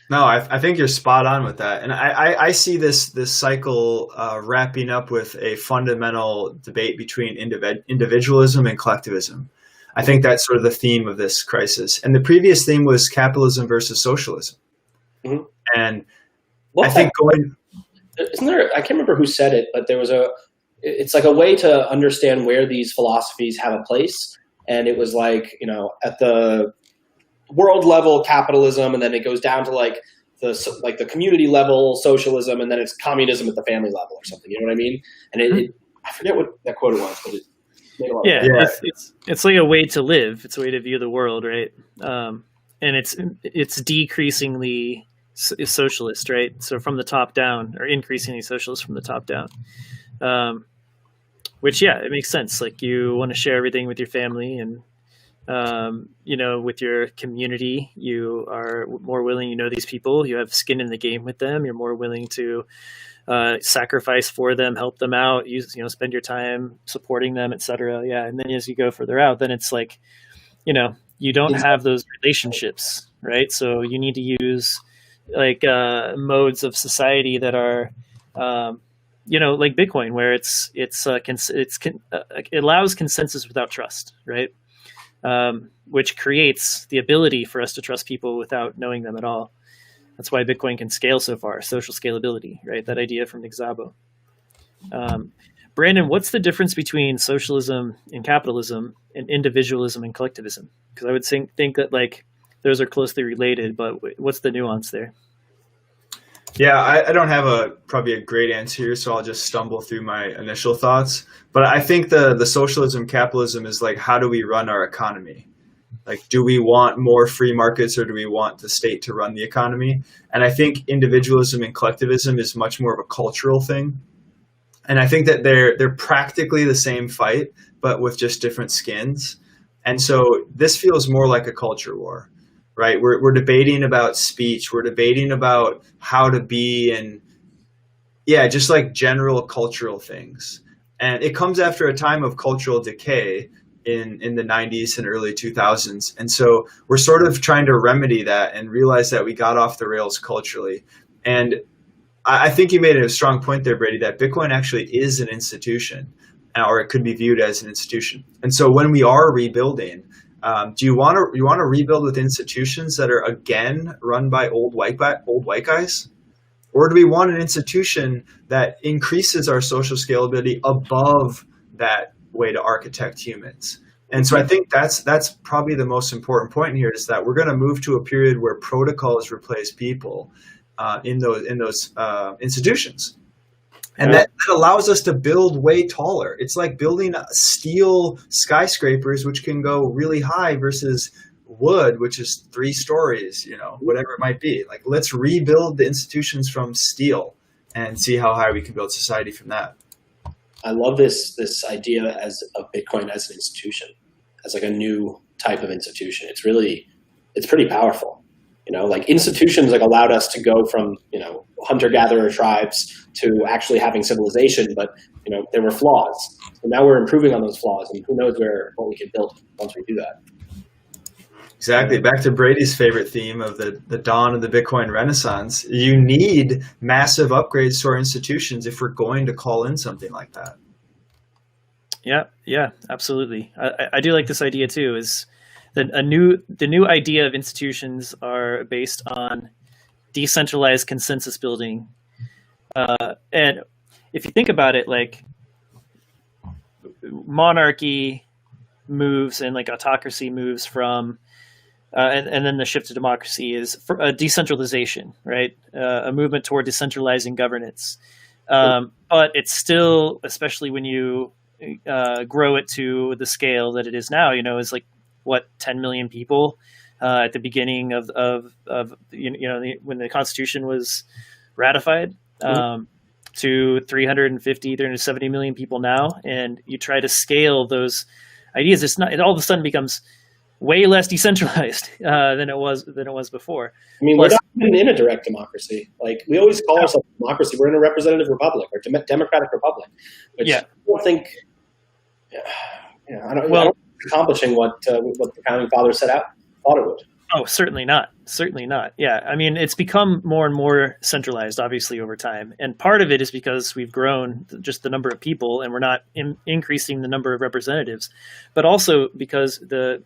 no, I think you're spot on with that, and I see this cycle wrapping up with a fundamental debate between individualism and collectivism. I think that's sort of the theme of this crisis, and the previous theme was capitalism versus socialism, and I think isn't there? I can't remember who said it, but there was it's like a way to understand where these philosophies have a place, and it was like at the world level capitalism, and then it goes down to like the community level socialism, and then it's communism at the family level or something. You know what I mean? And I forget what that quote was, but it made a lot of sense. It's like a way to live. It's a way to view the world, right? And it's decreasingly socialist, right? So from the top down, or increasingly socialist from the top down. Which it makes sense. Like you want to share everything with your family and with your community. You are more willing, these people, you have skin in the game with them. You're more willing to sacrifice for them, help them out, spend your time supporting them, etc. Yeah. And then as you go further out, then it's like, you don't have those relationships, right? So you need to use like modes of society that are, like Bitcoin, where it allows consensus without trust, right? Which creates the ability for us to trust people without knowing them at all. That's why Bitcoin can scale so far, social scalability, right? That idea from Nick Szabo. Brandon, what's the difference between socialism and capitalism and individualism and collectivism? Because I would think that like those are closely related, but what's the nuance there? Yeah, I don't have probably a great answer here, so I'll just stumble through my initial thoughts. But I think the socialism, capitalism is like, how do we run our economy? Like, do we want more free markets or do we want the state to run the economy? And I think individualism and collectivism is much more of a cultural thing. And I think that they're practically the same fight, but with just different skins. And so this feels more like a culture war. Right, we're debating about speech. We're debating about how to be, and just like general cultural things. And it comes after a time of cultural decay in the 90s and early 2000s. And so we're sort of trying to remedy that and realize that we got off the rails culturally. And I think you made a strong point there, Brady, that Bitcoin actually is an institution, or it could be viewed as an institution. And so when we are rebuilding, do you want to rebuild with institutions that are again run by old white guys, or do we want an institution that increases our social scalability above that way to architect humans? And so I think that's probably the most important point here, is that we're going to move to a period where protocols replace people in those institutions. And that allows us to build way taller. It's like building steel skyscrapers, which can go really high, versus wood, which is 3 stories, whatever it might be. Like, let's rebuild the institutions from steel and see how high we can build society from that. I love this idea of Bitcoin as an institution, as like a new type of institution. It's pretty powerful. Like institutions like allowed us to go from, hunter-gatherer tribes to actually having civilization, but, there were flaws. So now we're improving on those flaws, and who knows what we can build once we do that. Exactly. Back to Brady's favorite theme of the dawn of the Bitcoin Renaissance. You need massive upgrades to our institutions if we're going to call in something like that. Yeah, absolutely. I do like this idea too, is that the new idea of institutions are based on decentralized consensus building. And if you think about it, like monarchy moves and like autocracy moves from and then the shift to democracy is for a decentralization, right? A movement toward decentralizing governance. But it's still, especially when you grow it to the scale that it is now, is like what, 10 million people at the beginning of when the Constitution was ratified, to 370 million people now, and you try to scale those ideas. It all of a sudden becomes way less decentralized than it was before. I mean, we're not even in a direct democracy. Like, we always call ourselves a democracy. We're in a representative republic or democratic republic, which I don't think. I don't think it's accomplishing what the founding fathers thought it would. Oh, certainly not. Certainly not. Yeah. I mean, it's become more and more centralized, obviously, over time. And part of it is because we've grown just the number of people and we're not increasing the number of representatives, but also because the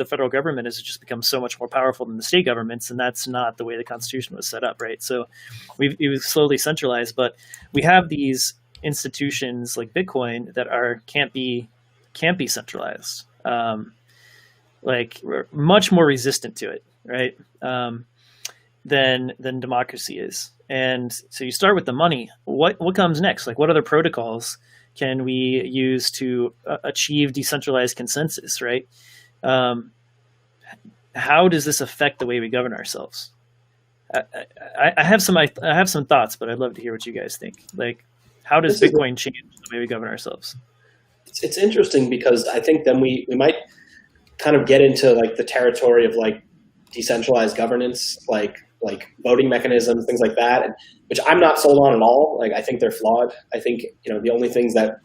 federal government has just become so much more powerful than the state governments. And that's not the way the Constitution was set up, right? So we've slowly centralized, but we have these institutions like Bitcoin that can't be centralized. Like, we're much more resistant to it, right? Than democracy is. And so you start with the money. What comes next? Like, what other protocols can we use to achieve decentralized consensus, right? How does this affect the way we govern ourselves? I have some thoughts, but I'd love to hear what you guys think. Like, how does Bitcoin change the way we govern ourselves? It's interesting because I think then we might kind of get into like the territory of like decentralized governance, like voting mechanisms, things like that, which I'm not sold on at all. Like, I think they're flawed. I think, the only things that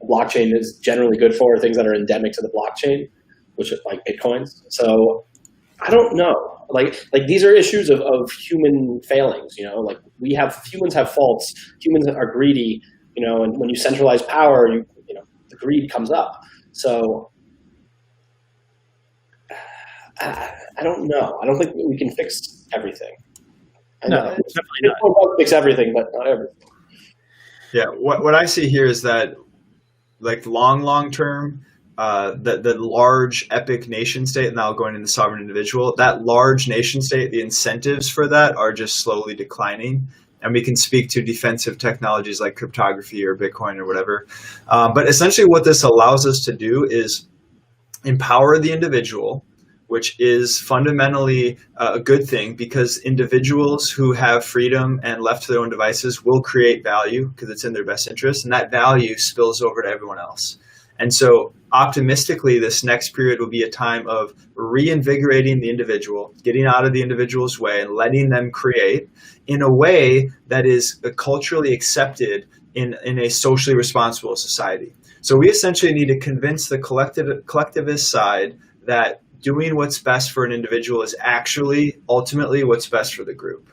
blockchain is generally good for are things that are endemic to the blockchain, which is like Bitcoins. So I don't know. Like these are issues of human failings, like humans have faults. Humans are greedy, and when you centralize power, the greed comes up. So I don't know. I don't think we can fix everything. No, definitely not. We won't fix everything, but not everything. Yeah, what I see here is that, like, long term, the large epic nation state, now going into sovereign individual, that large nation state, the incentives for that are just slowly declining. And we can speak to defensive technologies like cryptography or Bitcoin or whatever. But essentially what this allows us to do is empower the individual, which is fundamentally a good thing, because individuals who have freedom and left to their own devices will create value because it's in their best interest, and that value spills over to everyone else. And so optimistically, this next period will be a time of reinvigorating the individual, getting out of the individual's way and letting them create in a way that is culturally accepted in a socially responsible society. So we essentially need to convince the collectivist side that doing what's best for an individual is actually ultimately what's best for the group.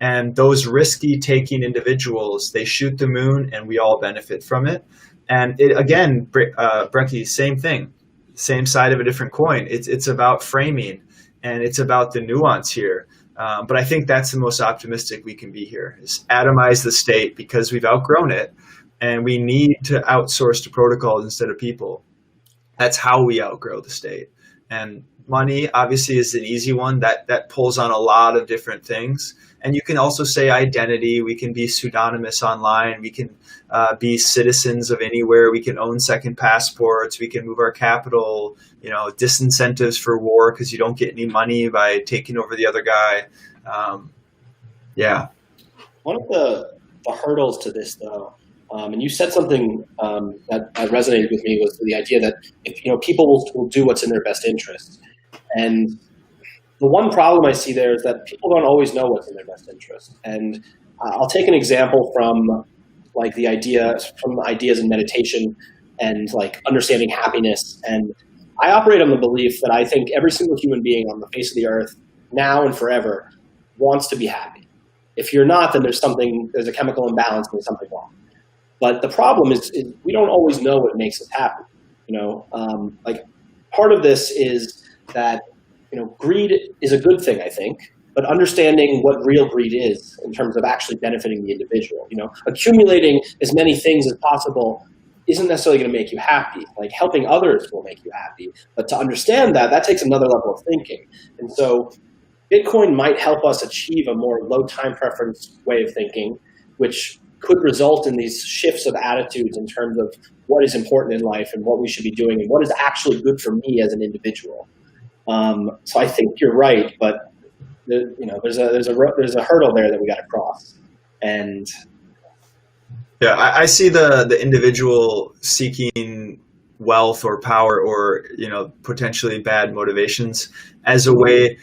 And those risky taking individuals, they shoot the moon and we all benefit from it. And it, again, Brekkie, same thing, same side of a different coin. It's about framing and it's about the nuance here. But I think that's the most optimistic we can be here, is atomize the state because we've outgrown it and we need to outsource to protocols instead of people. That's how we outgrow the state. And money obviously is an easy one that pulls on a lot of different things. And you can also say identity. We can be pseudonymous online. We can be citizens of anywhere. We can own second passports. We can move our capital, disincentives for war because you don't get any money by taking over the other guy. One of the hurdles to this, though, and you said something that resonated with me, was the idea that people will do what's in their best interest. And the one problem I see there is that people don't always know what's in their best interest. And I'll take an example from ideas in meditation and like understanding happiness. And I operate on the belief that I think every single human being on the face of the earth, now and forever, wants to be happy. If you're not, then there's a chemical imbalance and there's something wrong. But the problem is we don't always know what makes us happy. Part of this is that greed is a good thing, I think, but understanding what real greed is in terms of actually benefiting the individual. Accumulating as many things as possible isn't necessarily going to make you happy. Like helping others will make you happy, but to understand that takes another level of thinking. And so Bitcoin might help us achieve a more low time preference way of thinking, which could result in these shifts of attitudes in terms of what is important in life and what we should be doing and what is actually good for me as an individual. So I think you're right, but there's a hurdle there that we got to cross. And yeah, I see the individual seeking wealth or power or potentially bad motivations as a way,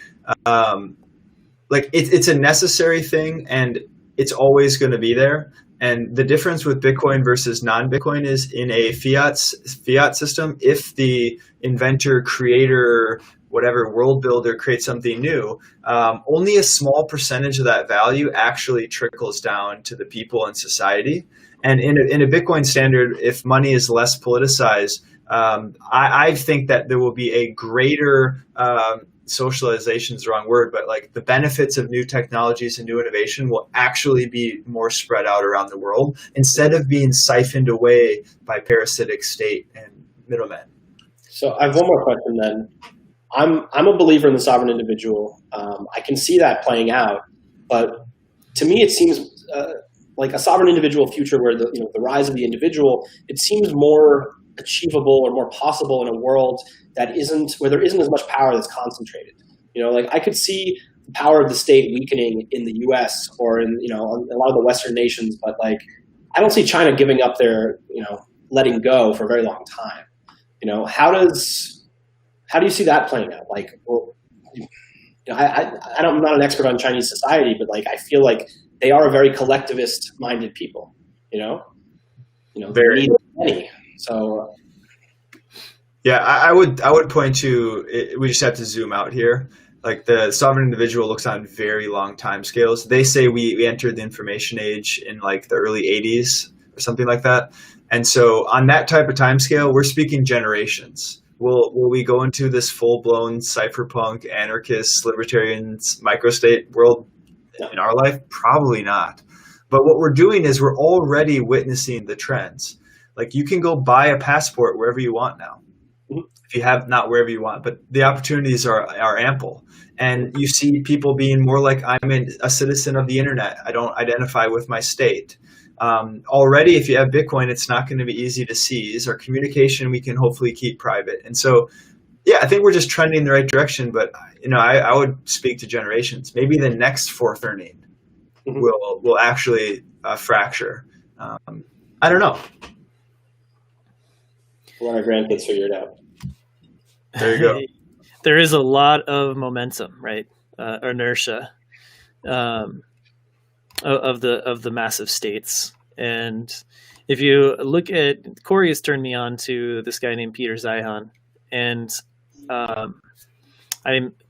like it's a necessary thing and it's always going to be there. And the difference with Bitcoin versus non-Bitcoin is in a fiat system, if the inventor, creator, whatever world builder creates something new, only a small percentage of that value actually trickles down to the people in society. And in a Bitcoin standard, if money is less politicized, I think that there will be a greater socialization is the wrong word, but like the benefits of new technologies and new innovation will actually be more spread out around the world instead of being siphoned away by parasitic state and middlemen. So I have one more question then. I'm a believer in the sovereign individual. I can see that playing out, but to me it seems like a sovereign individual future where the rise of the individual, it seems more achievable or more possible in a world where there isn't as much power that's concentrated. Like I could see the power of the state weakening in the U.S. or in a lot of the Western nations, but like I don't see China giving up their letting go for a very long time. How do you see that playing out? Like, well, I'm not an expert on Chinese society, but like I feel like they are a very collectivist-minded people. Very. They need money. So, yeah, I would point to it, we just have to zoom out here. Like the sovereign individual looks on very long time scales. They say we entered the information age in like the early 80s or something like that. And so on that type of time scale, we're speaking generations. Will we go into this full-blown cypherpunk, anarchist, libertarians, microstate world in our life? Probably not. But what we're doing is we're already witnessing the trends. Like you can go buy a passport wherever you want now. If you have, not wherever you want, but the opportunities are ample. And you see people being more like, I'm a citizen of the internet. I don't identify with my state. Already, if you have Bitcoin, it's not going to be easy to seize. Our communication, we can hopefully keep private. And so, yeah, I think we're just trending in the right direction. But, I would speak to generations. Maybe the next fourth turning will actually fracture. I don't know. We'll let our grandkids figure it out. There you go. There is a lot of momentum, right? Inertia of the massive states. And if you look at, Corey has turned me on to this guy named Peter Zeihan, and I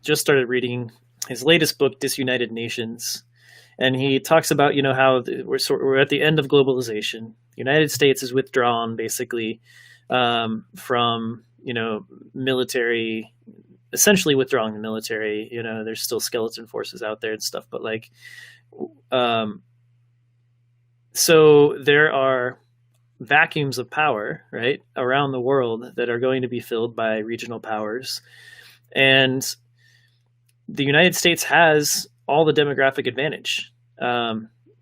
just started reading his latest book, Disunited Nations, and he talks about how we're at the end of globalization. The United States is withdrawn basically from military, essentially withdrawing the military. There's still skeleton forces out there and stuff, but like, so there are vacuums of power, right, around the world that are going to be filled by regional powers. And the United States has all the demographic advantage.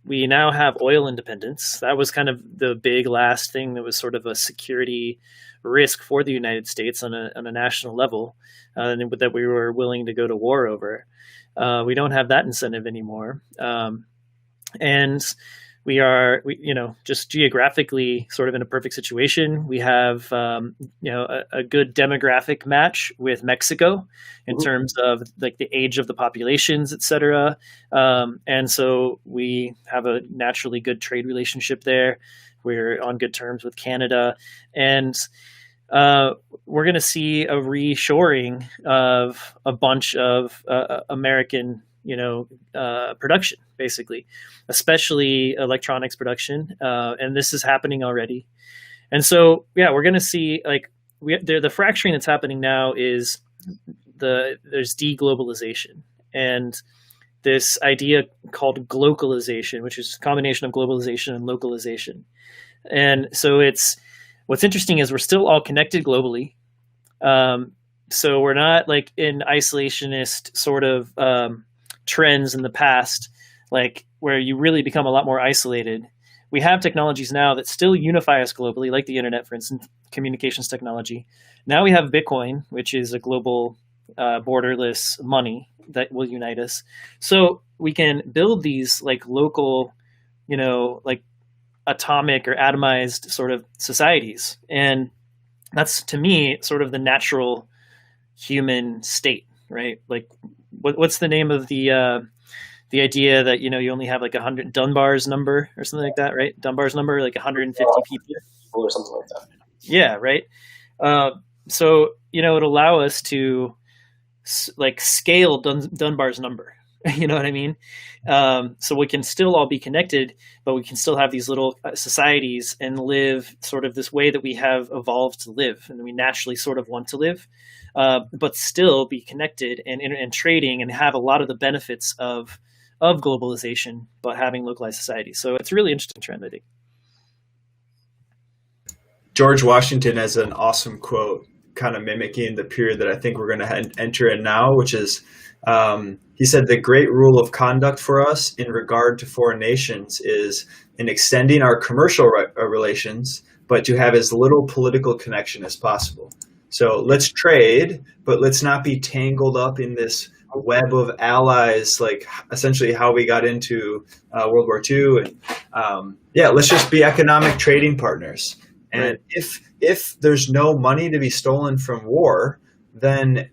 We now have oil independence. That was kind of the big last thing that was sort of a security risk for the United States on a national level, that we were willing to go to war over. We don't have that incentive anymore. And we are, just geographically sort of in a perfect situation. We have, a good demographic match with Mexico in terms of like the age of the populations, et cetera. And so we have a naturally good trade relationship there. We're on good terms with Canada, and we're going to see a reshoring of a bunch of American, production, basically, especially electronics production. And this is happening already. And so, yeah, we're going to see like the fracturing that's happening now is there's deglobalization, and this idea called globalization, which is a combination of globalization and localization. And so what's interesting is we're still all connected globally. So we're not like in isolationist sort of trends in the past, like where you really become a lot more isolated. We have technologies now that still unify us globally, like the internet, for instance, communications technology. Now we have Bitcoin, which is a global borderless money that will unite us. So we can build these like local, like atomic or atomized sort of societies. And that's, to me, sort of the natural human state, right? Like what's the name of the idea that, you only have like 100 Dunbar's number or something like that, right? Dunbar's number, like 150 people or something like that. Yeah. Right. So, it'll allow us to like scale Dunbar's number. You know what I mean? So we can still all be connected, but we can still have these little societies and live sort of this way that we have evolved to live, and we naturally sort of want to live, but still be connected and trading and have a lot of the benefits of globalization, but having localized societies. So it's a really interesting trend, I think. George Washington has an awesome quote kind of mimicking the period that I think we're going to enter in now, which is, he said, the great rule of conduct for us in regard to foreign nations is in extending our commercial relations, but to have as little political connection as possible. So let's trade, but let's not be tangled up in this web of allies, like essentially how we got into World War II. And let's just be economic trading partners. And if there's no money to be stolen from war, then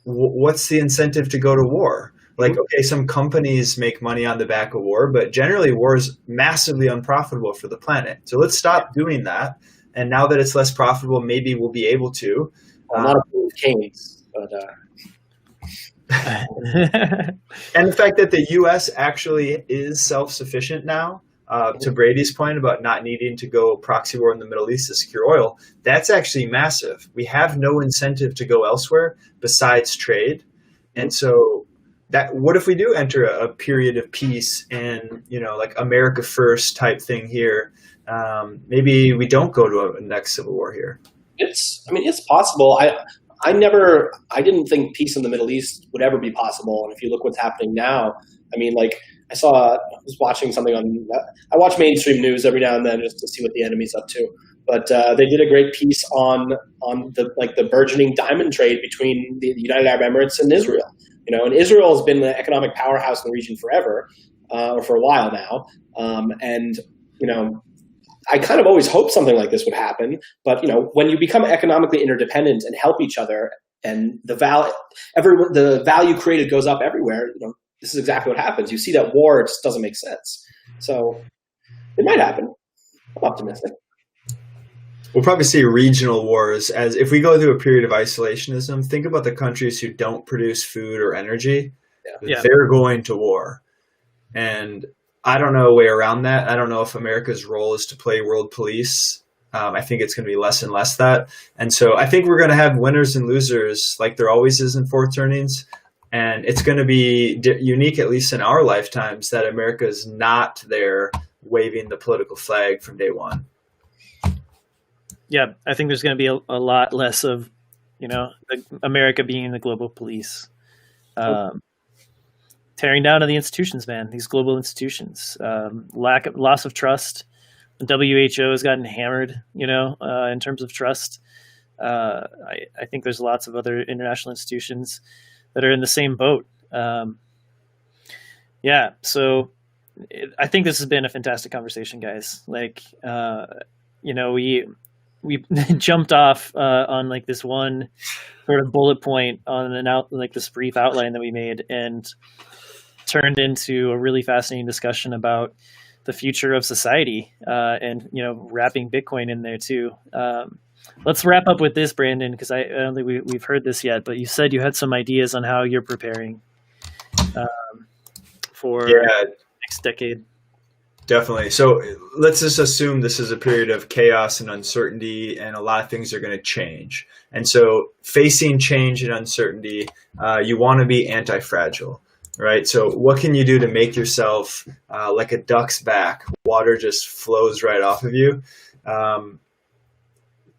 what's the incentive to go to war? Like, okay, some companies make money on the back of war, but generally war is massively unprofitable for the planet. So let's stop doing that. And now that it's less profitable, maybe we'll be able to. Not a case, but. And the fact that the U.S. actually is self-sufficient now, to Brady's point about not needing to go proxy war in the Middle East to secure oil, that's actually massive. We have no incentive to go elsewhere besides trade. And so what if we do enter a period of peace and, like America first type thing here? Maybe we don't go to a next civil war here. It's possible. I didn't think peace in the Middle East would ever be possible. And if you look what's happening now, I was watching something I watch mainstream news every now and then just to see what the enemy's up to. But they did a great piece on the burgeoning diamond trade between the United Arab Emirates and Israel. And Israel has been the economic powerhouse in the region forever, or for a while now. I kind of always hoped something like this would happen. But when you become economically interdependent and help each other, and the value created goes up everywhere, this is exactly what happens. You see that war just doesn't make sense. So it might happen. I'm optimistic. We'll probably see regional wars as if we go through a period of isolationism. Think about the countries who don't produce food or energy. Yeah. They're going to war. And I don't know a way around that. I don't know if America's role is to play world police. I think it's going to be less and less that. And so I think we're going to have winners and losers like there always is in fourth turnings. And it's going to be unique, at least in our lifetimes, that America is not there waving the political flag from day one. Yeah, I think there's going to be a lot less of, America being the global police. Tearing down of the institutions, man, these global institutions. Loss of trust. The WHO has gotten hammered, in terms of trust. I think there's lots of other international institutions that are in the same boat. So I think this has been a fantastic conversation, guys. We jumped off on like this one sort of bullet point on this brief outline that we made, and turned into a really fascinating discussion about the future of society, and wrapping Bitcoin in there too. Let's wrap up with this, Brandon, because I don't think we've heard this yet, but you said you had some ideas on how you're preparing for the next decade. Definitely. So let's just assume this is a period of chaos and uncertainty, and a lot of things are going to change. And so facing change and uncertainty, you want to be anti-fragile. right? So what can you do to make yourself like a duck's back? Water just flows right off of you. A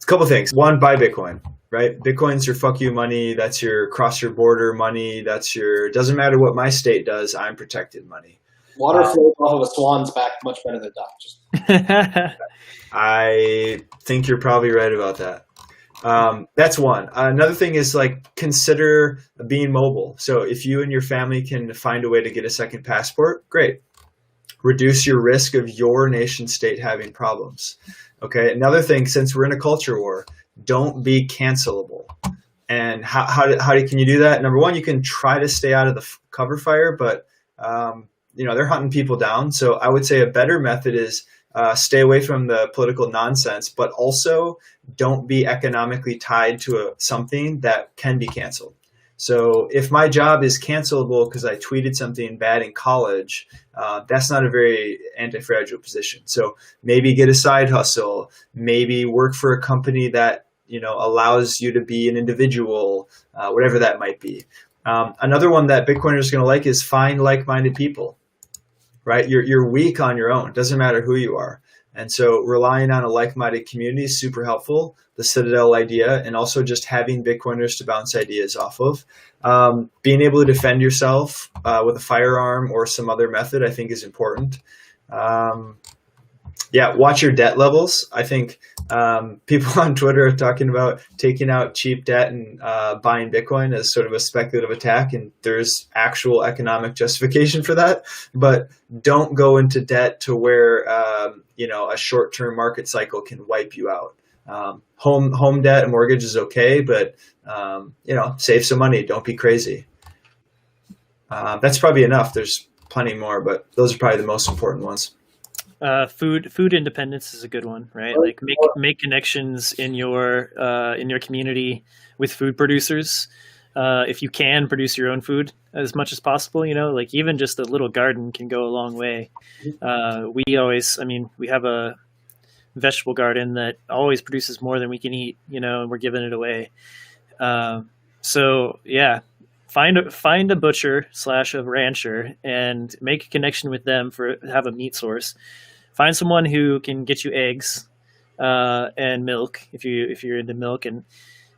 couple things. One, buy Bitcoin, right? Bitcoin's your fuck you money. That's your cross your border money. That's your, doesn't matter what my state does, I'm protected money. Water flows off of a swan's back much better than duck. I think you're probably right about that. That's one. Another thing is like consider being mobile. So if you and your family can find a way to get a second passport, great. Reduce your risk of your nation state having problems. Okay. Another thing, since we're in a culture war, don't be cancelable. And how can you do that? Number one, you can try to stay out of the cover fire, but they're hunting people down. So I would say a better method is stay away from the political nonsense, but also don't be economically tied to something that can be canceled. So if my job is cancelable because I tweeted something bad in college, that's not a very anti-fragile position. So maybe get a side hustle, maybe work for a company that allows you to be an individual, whatever that might be. Another one that Bitcoiners are going to like is find like-minded people. Right? You're weak on your own. It doesn't matter who you are. And so relying on a like-minded community is super helpful. The Citadel idea, and also just having Bitcoiners to bounce ideas off of. Being able to defend yourself with a firearm or some other method, I think is important. Watch your debt levels. I think people on Twitter are talking about taking out cheap debt and buying Bitcoin as sort of a speculative attack, and there's actual economic justification for that. But don't go into debt to where a short-term market cycle can wipe you out. Home debt and mortgage is okay, but save some money. Don't be crazy. That's probably enough. There's plenty more, but those are probably the most important ones. Food independence is a good one, right? Like make connections in your community with food producers. If you can produce your own food as much as possible, like even just a little garden can go a long way. We have a vegetable garden that always produces more than we can eat, and we're giving it away. Find a butcher / a rancher and make a connection with them have a meat source. Find someone who can get you eggs and milk if you're into milk, and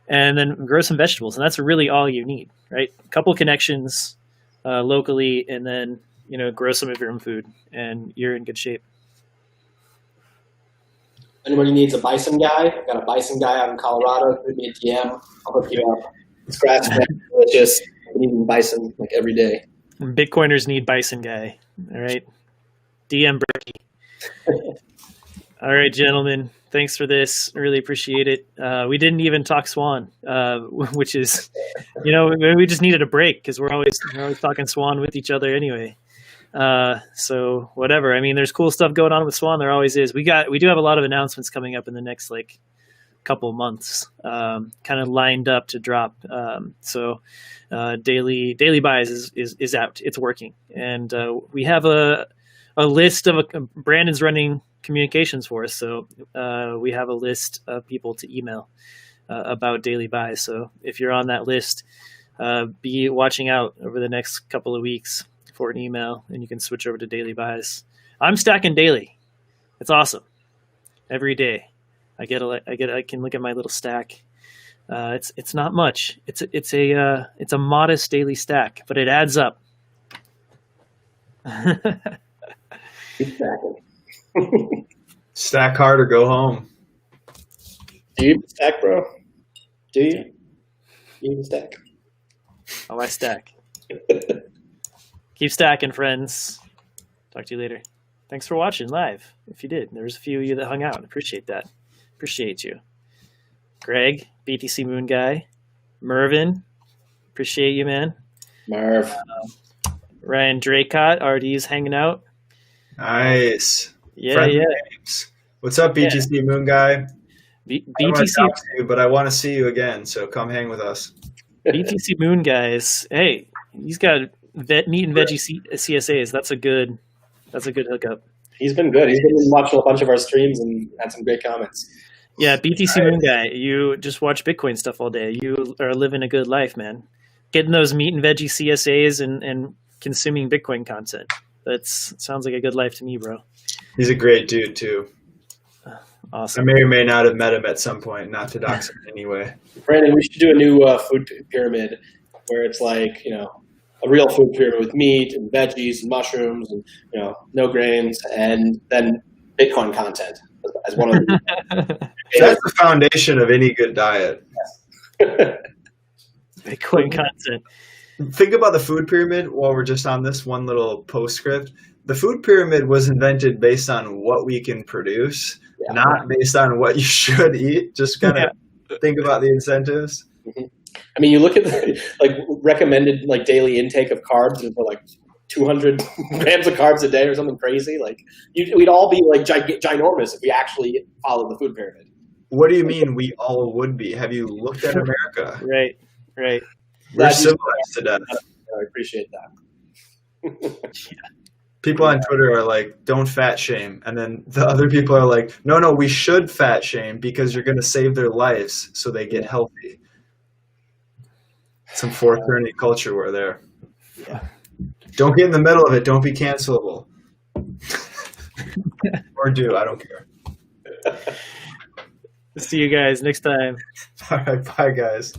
then grow some vegetables. And that's really all you need, right? A couple connections locally, and then grow some of your own food, and you're in good shape. Anybody needs a bison guy? I've got a bison guy out in Colorado. Give me a DM. I'll hook you up. It's grass-fed, delicious. I'm eating bison like every day. Bitcoiners need bison guy. All right. DM Brekkie. All right, gentlemen. Thanks for this. I really appreciate it. We didn't even talk Swan, which is, we just needed a break because we're always talking Swan with each other anyway. So whatever. I mean, there's cool stuff going on with Swan. There always is. We do have a lot of announcements coming up in the next couple months, kind of lined up to drop. So daily buys is out. It's working, and we have a list of Brandon's running communications for us. So we have a list of people to email about daily buys. So if you're on that list, be watching out over the next couple of weeks for an email, and you can switch over to daily buys. I'm stacking daily. It's awesome. Every day I can look at my little stack. It's not much. It's a modest daily stack, but it adds up. Stack hard or go home. Do you stack, bro? Do you? You even stack? Oh, I stack. Keep stacking, friends. Talk to you later. Thanks for watching live. If you did, there was a few of you that hung out. Appreciate that. Appreciate you. Greg, BTC Moon Guy, Mervin, appreciate you, man. Merv. Ryan Draycott, RD's hanging out. Nice. Yeah, Friendly yeah. Games. What's up, BTC Moon Guy? BTC, I don't want to talk to you, but I want to see you again, so come hang with us. BTC Moon Guys. Hey, he's got meat and veggie CSAs. That's a good hookup. He's been good. He's been watching a bunch of our streams and had some great comments. Yeah, BTC Moon Guy. You just watch Bitcoin stuff all day. You are living a good life, man. Getting those meat and veggie CSAs and consuming Bitcoin content. Sounds like a good life to me, bro. He's a great dude too. Awesome. I may or may not have met him at some point, not to dox him anyway. Brandon, we should do a new food pyramid where it's like, a real food pyramid with meat and veggies and mushrooms and, no grains, and then Bitcoin content as one of the. That's the foundation of any good diet. Bitcoin content. Think about the food pyramid while we're just on this one little postscript. The food pyramid was invented based on what we can produce, not based on what you should eat. Just kind of think about the incentives. Mm-hmm. I mean, you look at the recommended daily intake of carbs, and for 200 grams of carbs a day or something crazy. We'd all be ginormous if we actually followed the food pyramid. What do you mean we all would be? Have you looked at America? Right. We're civilized to death. I appreciate that. People on Twitter are like, don't fat shame. And then the other people are like, no, we should fat shame because you're going to save their lives so they get healthy. Some 430 culture we're there. Yeah. Don't get in the middle of it. Don't be cancelable. Or do. I don't care. See you guys next time. All right. Bye, guys.